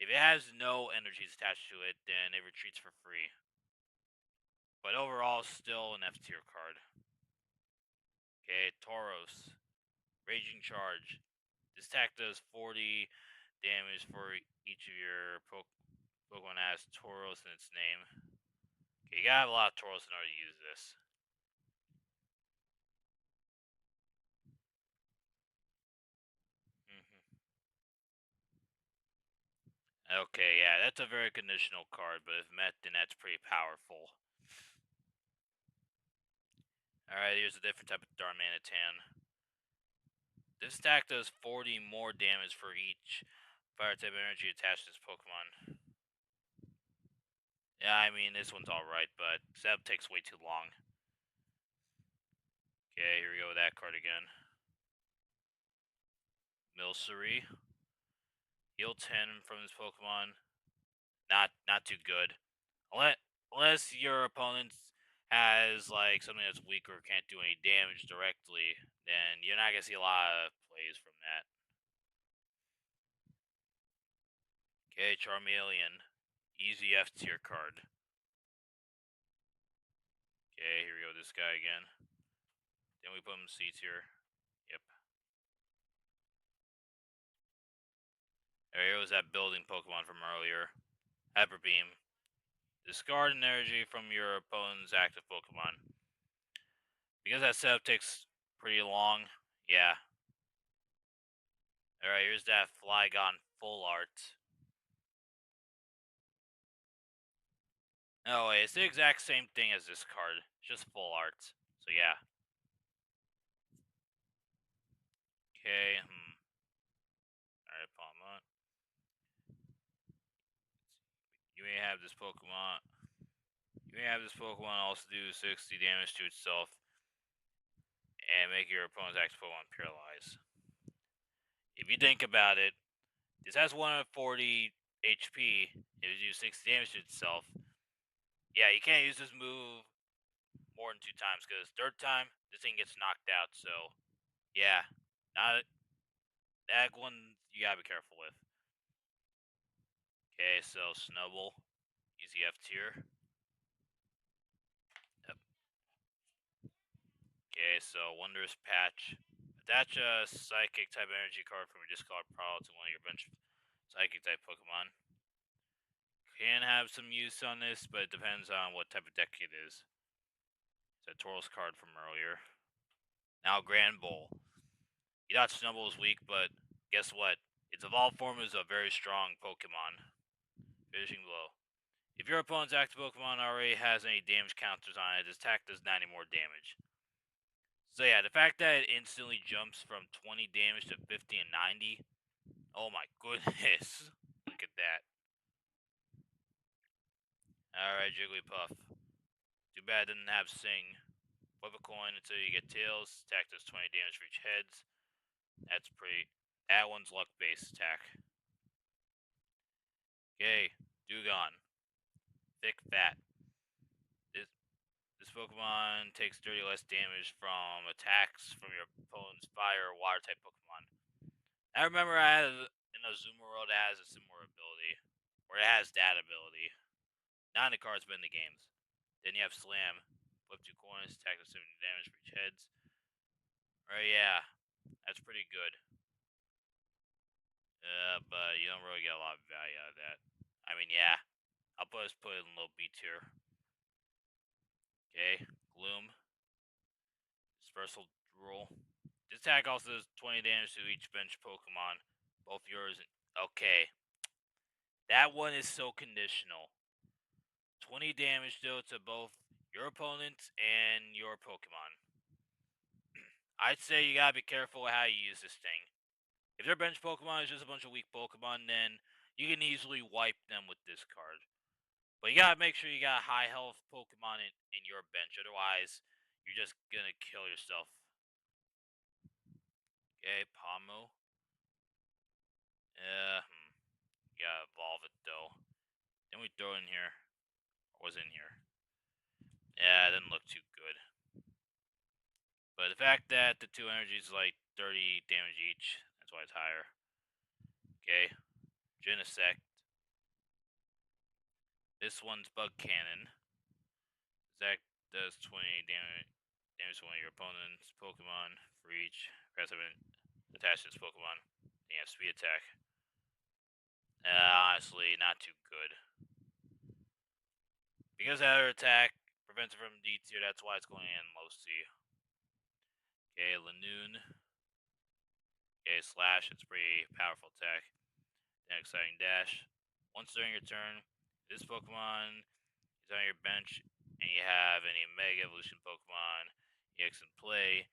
A: If it has no energies attached to it, then it retreats for free. But overall, still an F tier card. Okay, Tauros. Raging Charge. This attack does 40 damage for each of your Pokemon has Tauros in its name. Okay, you gotta have a lot of Tauros in order to use this. Mm-hmm. Okay, yeah, that's a very conditional card, but if met, then that's pretty powerful. Alright, here's a different type of Darmanitan. This attack does 40 more damage for each fire type energy attached to this Pokemon. Yeah, I mean, this one's alright, but setup takes way too long. Okay, here we go with that card again. Milcery. Heal 10 from this Pokemon. Not too good. Unless your opponent has like something that's weak or can't do any damage directly, then you're not gonna see a lot of plays from that. Okay, Charmeleon. Easy F tier card. Okay, here we go with this guy again. Then we put him in C tier. Yep. There was that building Pokemon from earlier. Hyper Beam. Discard an energy from your opponent's active Pokemon. Because that setup takes pretty long, yeah. Alright, here's that Flygon full art. No way, it's the exact same thing as this card, just full art. So yeah. Okay, Alright, Palmont. You may have this Pokemon. You may have this Pokemon also do 60 damage to itself and make your opponent's active Pokemon paralyzed. If you think about it, this has 140 HP. It would do 60 damage to itself. Yeah, you can't use this move more than 2 times because third time this thing gets knocked out. So yeah, not that one you gotta be careful with. Okay, so Snubble, easy F tier. Yep. Okay, so Wondrous Patch, Attach a Psychic type energy card from your discard pile to one of your bench Psychic type Pokemon. Can have some use on this, but it depends on what type of deck it is. It's a Tauros card from earlier. Now Grand Bull. You thought Snubbull was weak, but guess what? Its evolved form is a very strong Pokemon. Finishing blow. If your opponent's active Pokemon already has any damage counters on it, its attack does 90 more damage. So yeah, the fact that it instantly jumps from 20 damage to 50 and 90. Oh my goodness. Look at that. Alright, Jigglypuff. Too bad it didn't have Sing. Flip a coin until you get tails. Attack does 20 damage for each heads. That's pretty. That one's luck based attack. Okay, Dewgong. Thick Fat. This Pokemon takes 30 less damage from attacks from your opponent's fire or water type Pokemon. I remember I had in Azuma World it has a similar ability. Or it has that ability. Not in the cards, but in the games. Then you have Slam. Flip 2 coins, attack does 70 damage for each heads. Right, yeah. That's pretty good. But you don't really get a lot of value out of that. I mean, yeah. I'll just put it in low B tier. Okay, Gloom. Dispersal Rule. This attack also does 20 damage to each bench Pokemon. Both yours and... Okay. That one is so conditional. 20 damage though to both your opponents and your Pokemon. I'd say you gotta be careful how you use this thing. If their bench Pokemon is just a bunch of weak Pokemon, then you can easily wipe them with this card. But you gotta make sure you got high health Pokemon in your bench, otherwise you're just gonna kill yourself. Okay, Pomu. You gotta evolve it though. Then we throw it in here. Or was it in here? Yeah, it didn't look too good. But the fact that the two energies like 30 damage each, that's why it's higher. Okay, Genesect. This one's Bug Cannon. Zac does 20 damage to one of your opponent's Pokemon for each aggressive attached to this Pokemon. Then you have Speed Attack. Honestly, not too good. Because that other attack prevents it from D tier, that's why it's going in low C. Okay, Lanoon. Okay, Slash, it's a pretty powerful attack. Then Exciting Dash. Once during your turn, this Pokemon is on your bench and you have any Mega Evolution Pokemon EX in play,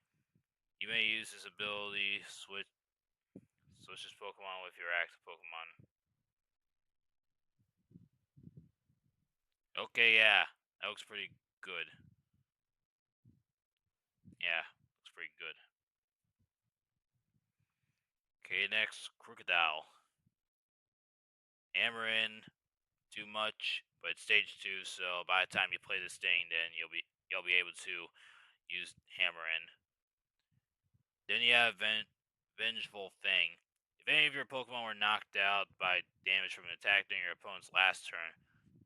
A: you may use this ability, switch this Pokemon with your active Pokemon. Okay, yeah, that looks pretty good. Yeah, looks pretty good. Okay, next, Crocodile. Hammer in, too much, but it's stage 2, so by the time you play this thing, then you'll be able to use Hammer in. Then you have Vengeful Fang. If any of your Pokemon were knocked out by damage from an attack during your opponent's last turn,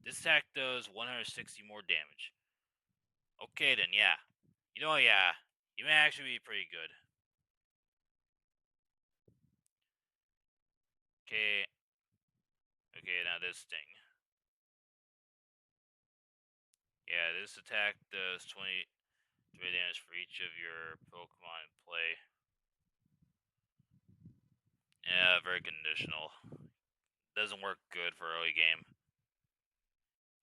A: this attack does 160 more damage. Okay then, yeah. You know, yeah, you may actually be pretty good. Okay, now this thing. Yeah, this attack does 20 damage for each of your Pokemon in play. Yeah, very conditional. Doesn't work good for early game.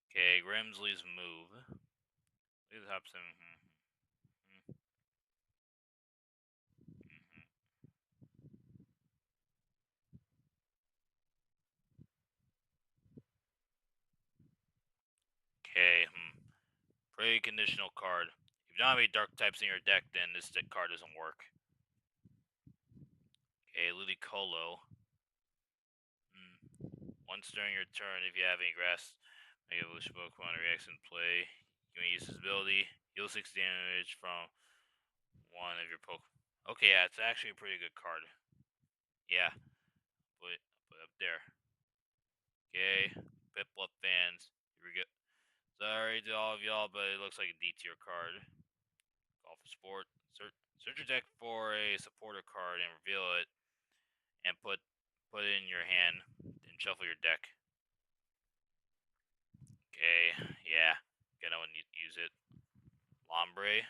A: Okay, Grimsley's move. Look at the top 7. Okay, pretty conditional card. If you don't have any dark types in your deck, then this card doesn't work. Okay, Ludicolo. Once during your turn, if you have any grass Mega Evolution Pokemon or EX in play, you may use this ability. Heal 6 damage from one of your Pokemon. Okay, yeah, it's actually a pretty good card. Yeah, put it up there. Okay, Piplup fans. Here we go. Sorry to all of y'all, but it looks like a D tier card. Golf Sport. Search your deck for a supporter card and reveal it, and put it in your hand, and shuffle your deck. Okay, yeah, gonna use it. Lombre,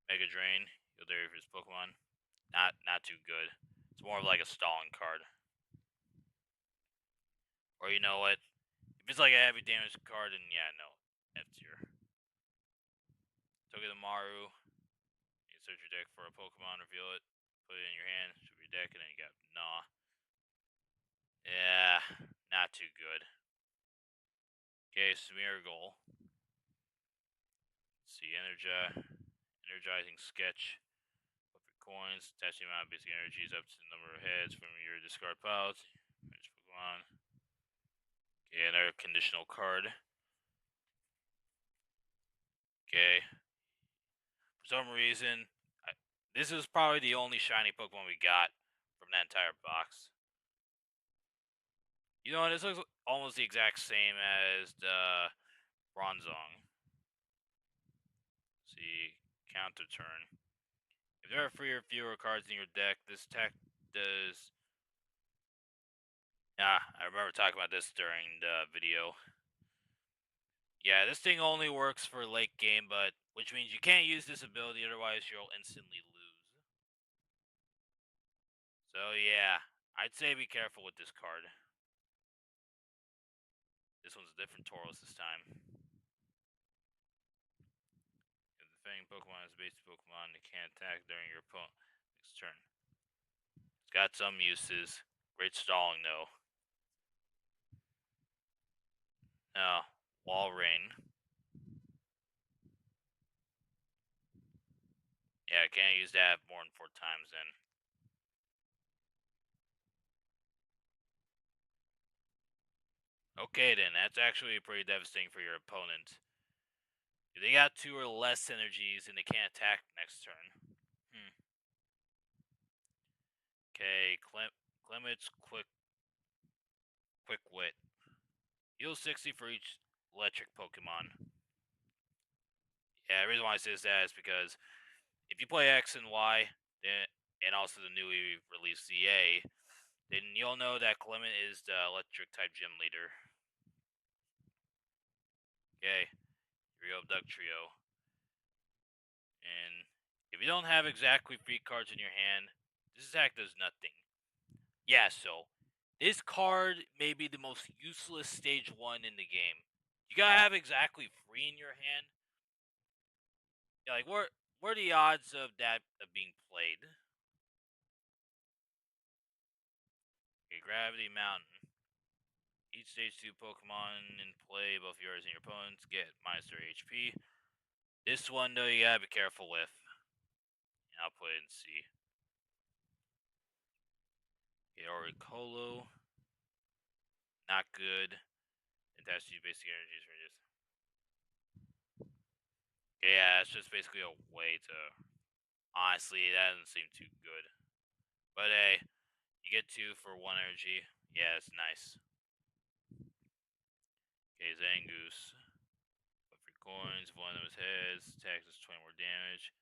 A: Mega Drain, you'll do his Pokemon. Not too good. It's more of like a stalling card. Or you know what? If it's like a heavy damage card, then yeah, no, F tier. Togedemaru, you search your deck for a Pokemon, reveal it, put it in your hand, shuffle your deck, and then you got Nah. Yeah, not too good. Okay, Smeargle. Let's see, Energizing Sketch. Flip your coins, attach the amount of basic energies up to the number of heads from your discard piles. Match Pokemon. Okay, another conditional card. Okay. For some reason, this is probably the only shiny Pokemon we got from that entire box. You know, this looks almost the exact same as the Bronzong. See, counter turn. If there are 3 or fewer cards in your deck, this tech does. I remember talking about this during the video. Yeah, this thing only works for late game, but which means you can't use this ability, otherwise you'll instantly lose. So yeah, I'd say be careful with this card. This one's a different Tauros this time. If the defending Pokemon is a basic Pokemon, it can't attack during your opponent's turn. It's got some uses. Great stalling though. Now, Wall Rain. Yeah, I can't use that more than 4 times then. Okay then, that's actually pretty devastating for your opponent. If they got 2 or less energies and they can't attack next turn. Okay, Clement's Quick Wit. Heal 60 for each electric Pokemon. Yeah, the reason why I say that is because if you play X and Y, then, and also the newly released CA, then you'll know that Clement is the electric type gym leader. Okay, here we go, Duck Trio. And if you don't have exactly 3 cards in your hand, this attack does nothing. Yeah, so this card may be the most useless stage 1 in the game. You gotta have exactly 3 in your hand. Yeah, like what are the odds of that being played? Okay, Gravity Mountain. Each stage 2 Pokemon in play, both yours and your opponent's, get minus 3 HP. This one though you gotta be careful with. And I'll put it in C. Okay, Oricolo. Not good. It has to use basic energies for this. Okay, yeah, that's just basically a way to. Honestly, that doesn't seem too good. But hey, you get 2 for 1 energy. Yeah, it's nice. Okay, Zangoose. But for coins, if one of them is heads, attack does 20 more damage.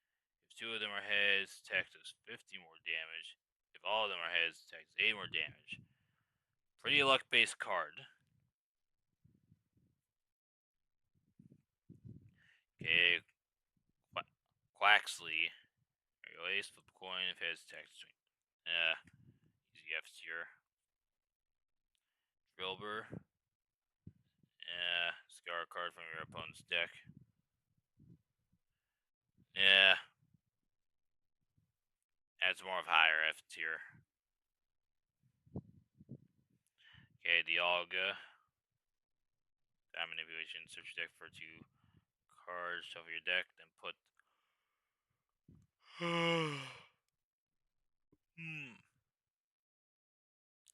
A: If 2 of them are heads, attack does 50 more damage. If all of them are heads, attack does 8 more damage. Pretty luck-based card. Okay, Quaxley. There you go, ace, flip a coin, if heads, attack does 20. Easy F tier. Drilbur. Yeah, scar card from your opponent's deck. Yeah. That's more of higher F tier. Okay, Dialga. Time manipulation. Search your deck for 2 cards. Shuffle your deck. Then put.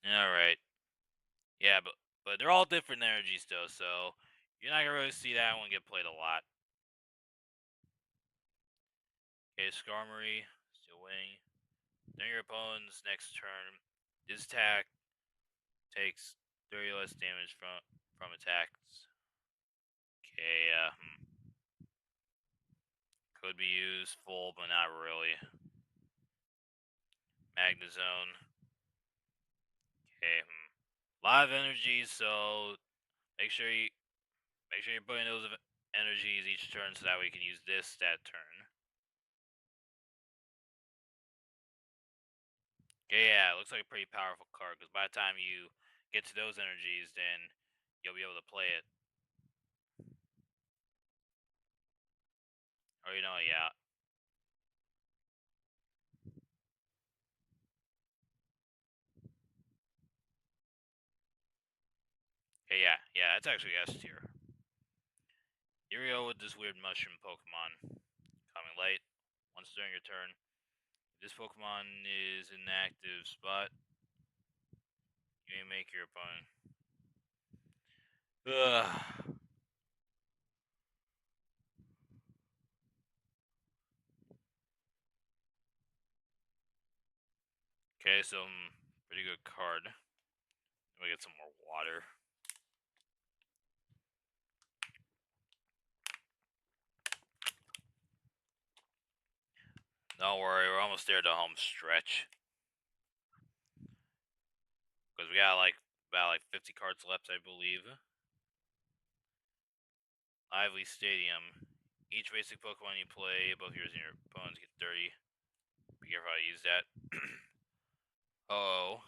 A: Alright. Yeah, but they're all different energies though, so you're not gonna really see that one get played a lot. Okay, Skarmory. Still winning. Then your opponent's next turn. This attack takes 30 less damage from attacks. Okay, Could be useful, but not really. Magnezone. Okay. A lot of energies, so make sure you you're putting those energies each turn so that we can use this that turn. Okay, yeah, it looks like a pretty powerful card because by the time you get to those energies, then you'll be able to play it. Or yeah. Okay, yeah, that's actually S tier. Here we go with this weird mushroom Pokemon. Coming late. Once during your turn. If this Pokemon is in an active spot, you may make your opponent. Ugh. Okay, so pretty good card. Let me get some more water. Don't worry, we're almost there to home stretch. Because we got about 50 cards left, I believe. Lively Stadium. Each basic Pokemon you play above yours and your opponents get 30. Be careful how you use that. Oh.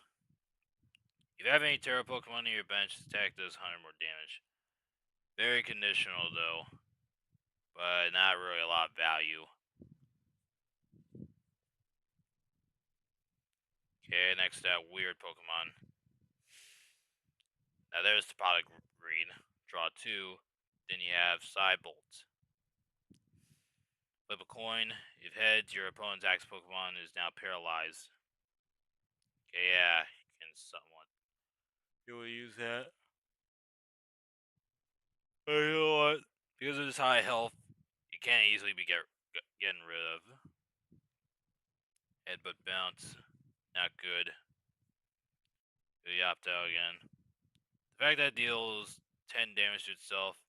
A: If you have any Terra Pokemon in your bench, this attack does 100 more damage. Very conditional though. But not really a lot of value. Okay, next that weird Pokemon. Now there's the product read. Draw 2. Then you have Psybolt. Flip a coin. If heads, your opponent's axe Pokemon is now paralyzed. Okay, yeah, you can somewhat. You will use that. But you know what? Because of this high health, you can't easily be getting rid of. Headbutt bounce. Not good. You opt out again. The fact that it deals 10 damage to itself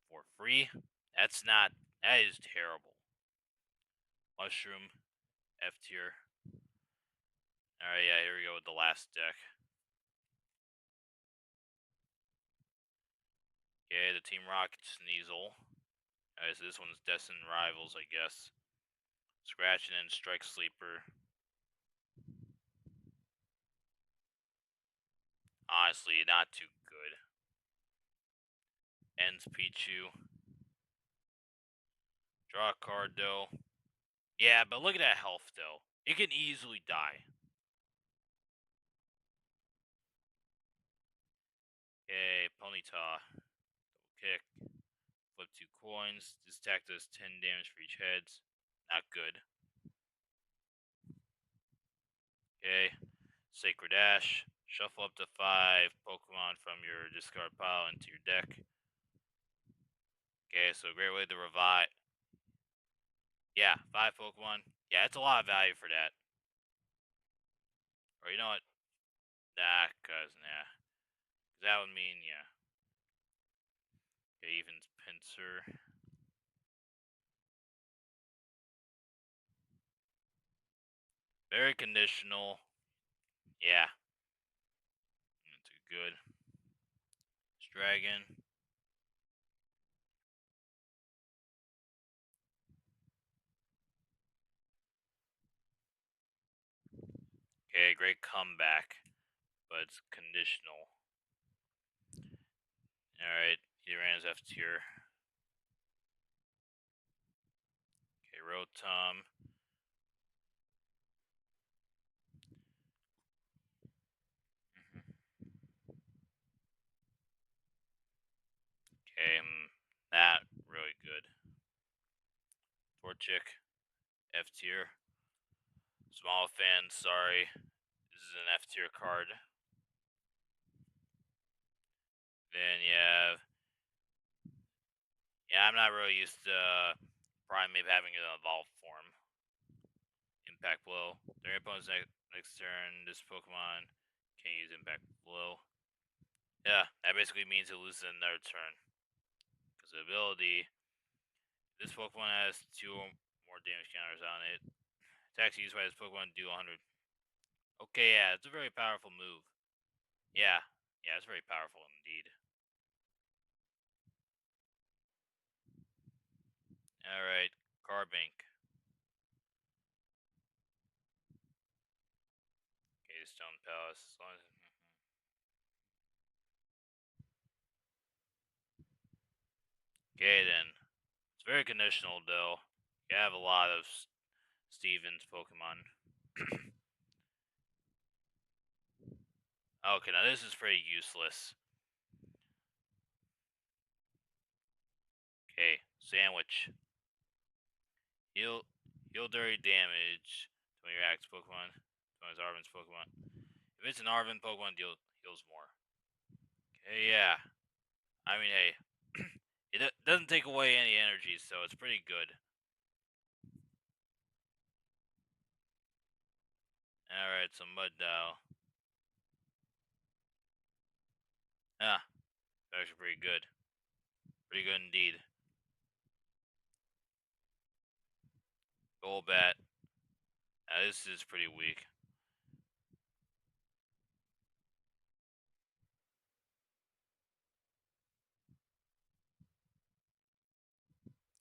A: for free, that is terrible. Mushroom, F tier. Alright, yeah, here we go with the last deck. Okay, the Team Rocket Sneasel. Alright, so this one's Destined Rivals, I guess. Scratch and then Strike Sleeper. Honestly, not too good. Ends Pichu. Draw a card, though. Yeah, but look at that health, though. It can easily die. Okay, Ponyta. Double kick. Flip 2 coins. This attack does 10 damage for each heads. Not good. Okay. Sacred Ash. Shuffle up to 5 Pokemon from your discard pile into your deck. Okay, so a great way to revive. Yeah, 5 Pokemon. Yeah, it's a lot of value for that. Or you know what? Nah, cause nah. That would mean, yeah. Okay, evens Pinsir. Very conditional. Yeah. Not too good. Dragon. Okay, great comeback. But it's conditional. Alright, he ran his F tier. Okay, Rotom. Okay, not really good. Torchic. F tier. Small fan, sorry. This is an F tier card. Then you have. Yeah, I'm not really used to Primeape having an evolved form. Impact Blow. During your opponent's next turn, this Pokemon can't use Impact Blow. Yeah, that basically means it loses another turn. Because the ability This Pokemon has 2 or more damage counters on it. Attacks used by this Pokemon do 100. Okay, yeah, it's a very powerful move. Yeah, yeah, it's very powerful indeed. Alright, Carbink. Okay, Stone Palace. As long as, okay, then. It's very conditional, though. You have a lot of Steven's Pokemon. Okay, now this is pretty useless. Okay, Sandwich. Heal, heal dirty damage to one of your active Pokemon. To one of Arven's Pokemon. If it's an Arven Pokemon, heals more. Okay, yeah. I mean, hey, it doesn't take away any energy, so it's pretty good. Alright, so Mud Dial. Ah, actually pretty good. Pretty good indeed. Golbat. Now this is pretty weak.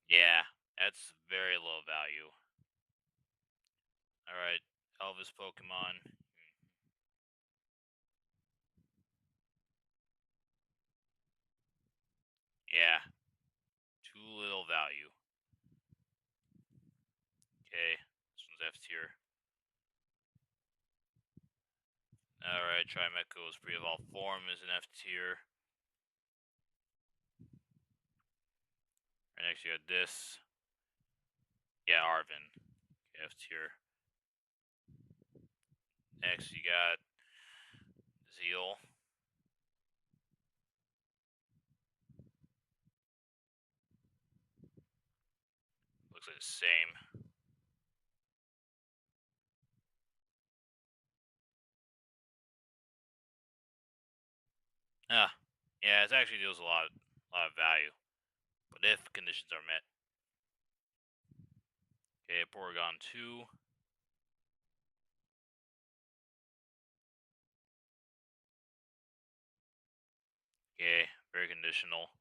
A: Yeah, that's very low value. Alright, Elvis Pokemon. Yeah, too little value. Okay, this one's F tier. Alright, Trimeco's pre-evolved form is an F tier. Right next you got this. Yeah, Arvin. F tier. Next you got Zeal. Looks like the same. Ah, yeah, it actually deals a lot of value. But if conditions are met. Okay, Porygon 2. Okay, very conditional.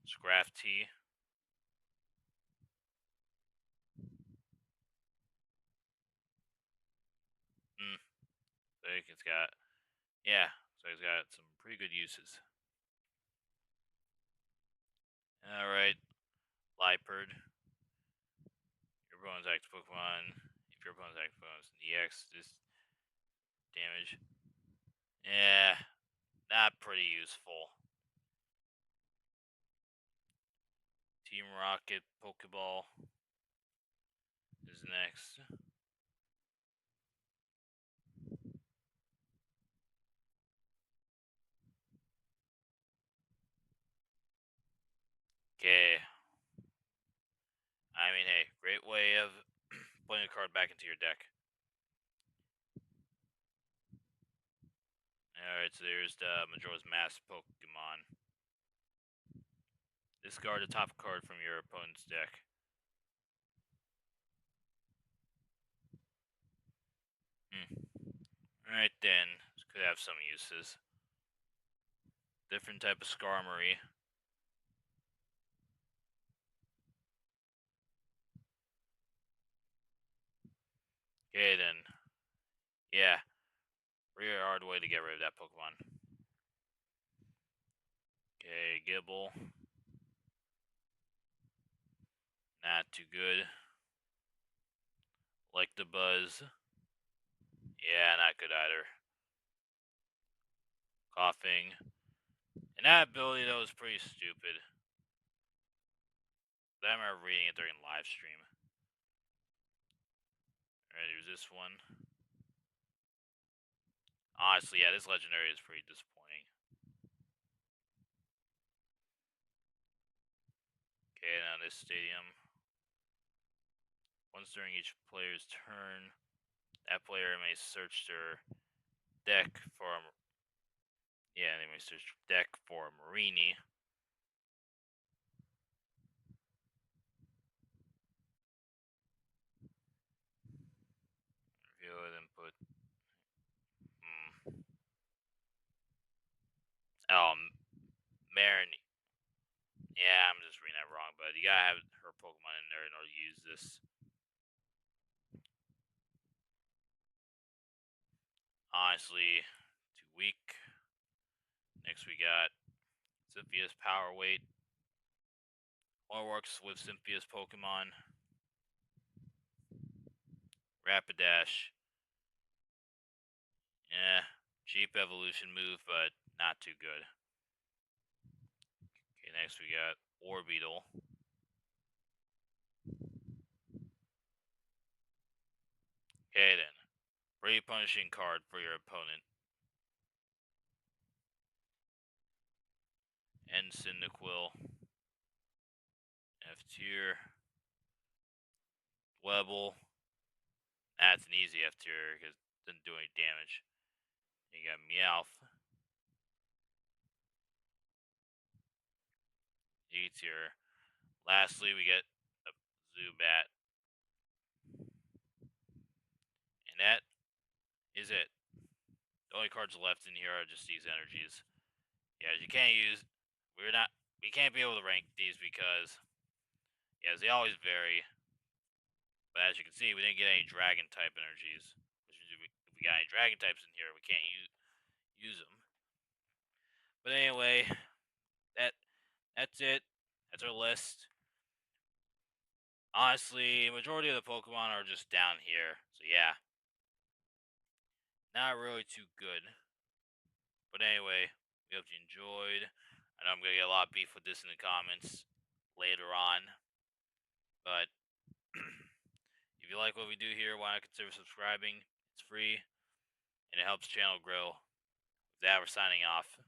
A: Scrafty. Hmm. I think it's got, yeah, so it's got some pretty good uses. Alright, Liepard. Your opponent's active Pokemon. If your opponent's active Pokemon is an EX, this damage. Yeah, not pretty useful. Team Rocket Pokeball is next. Okay. I mean, hey, great way of putting a card back into your deck. Alright, so there's the Majora's Mask Pokemon. Discard the top card from your opponent's deck. Alright then, this could have some uses. Different type of Skarmory. Okay then. Yeah. Really hard way to get rid of that Pokemon. Okay, Gibble. Not too good. Like the Buzz. Yeah, not good either. Coughing. And that ability though is pretty stupid. I remember reading it during live stream. Alright, there's this one. Honestly, yeah, this legendary is pretty disappointing. Okay, now this stadium. Once during each player's turn, that player may search their deck for a, yeah, they may search deck for a Marini. Marin. Yeah, I'm just reading that wrong, but you gotta have her Pokemon in there in order to use this. Honestly, too weak. Next we got Cynthia's Power Weight. Only works with Cynthia's Pokemon. Rapidash. Yeah, cheap evolution move, but not too good. Okay, next we got Orbeetle. Okay then. Pretty punishing card for your opponent. And Cyndaquil. F tier. Dwebble. That's an easy F tier because it doesn't do any damage. You got Meowth. E tier. Lastly, we get a Zubat. And that is it. The only cards left in here are just these energies. Yeah, you can't use. We can't be able to rank these because, yes, they always vary. But as you can see, we didn't get any dragon type energies. Which means if we got any dragon types in here, we can't use them. But anyway, that's it. That's our list. Honestly, majority of the Pokemon are just down here. So yeah, not really too good. But anyway, we hope you enjoyed. I know I'm gonna get a lot of beef with this in the comments later on. But if you like what we do here, why not consider subscribing? It's free and it helps the channel grow. With that, we're signing off.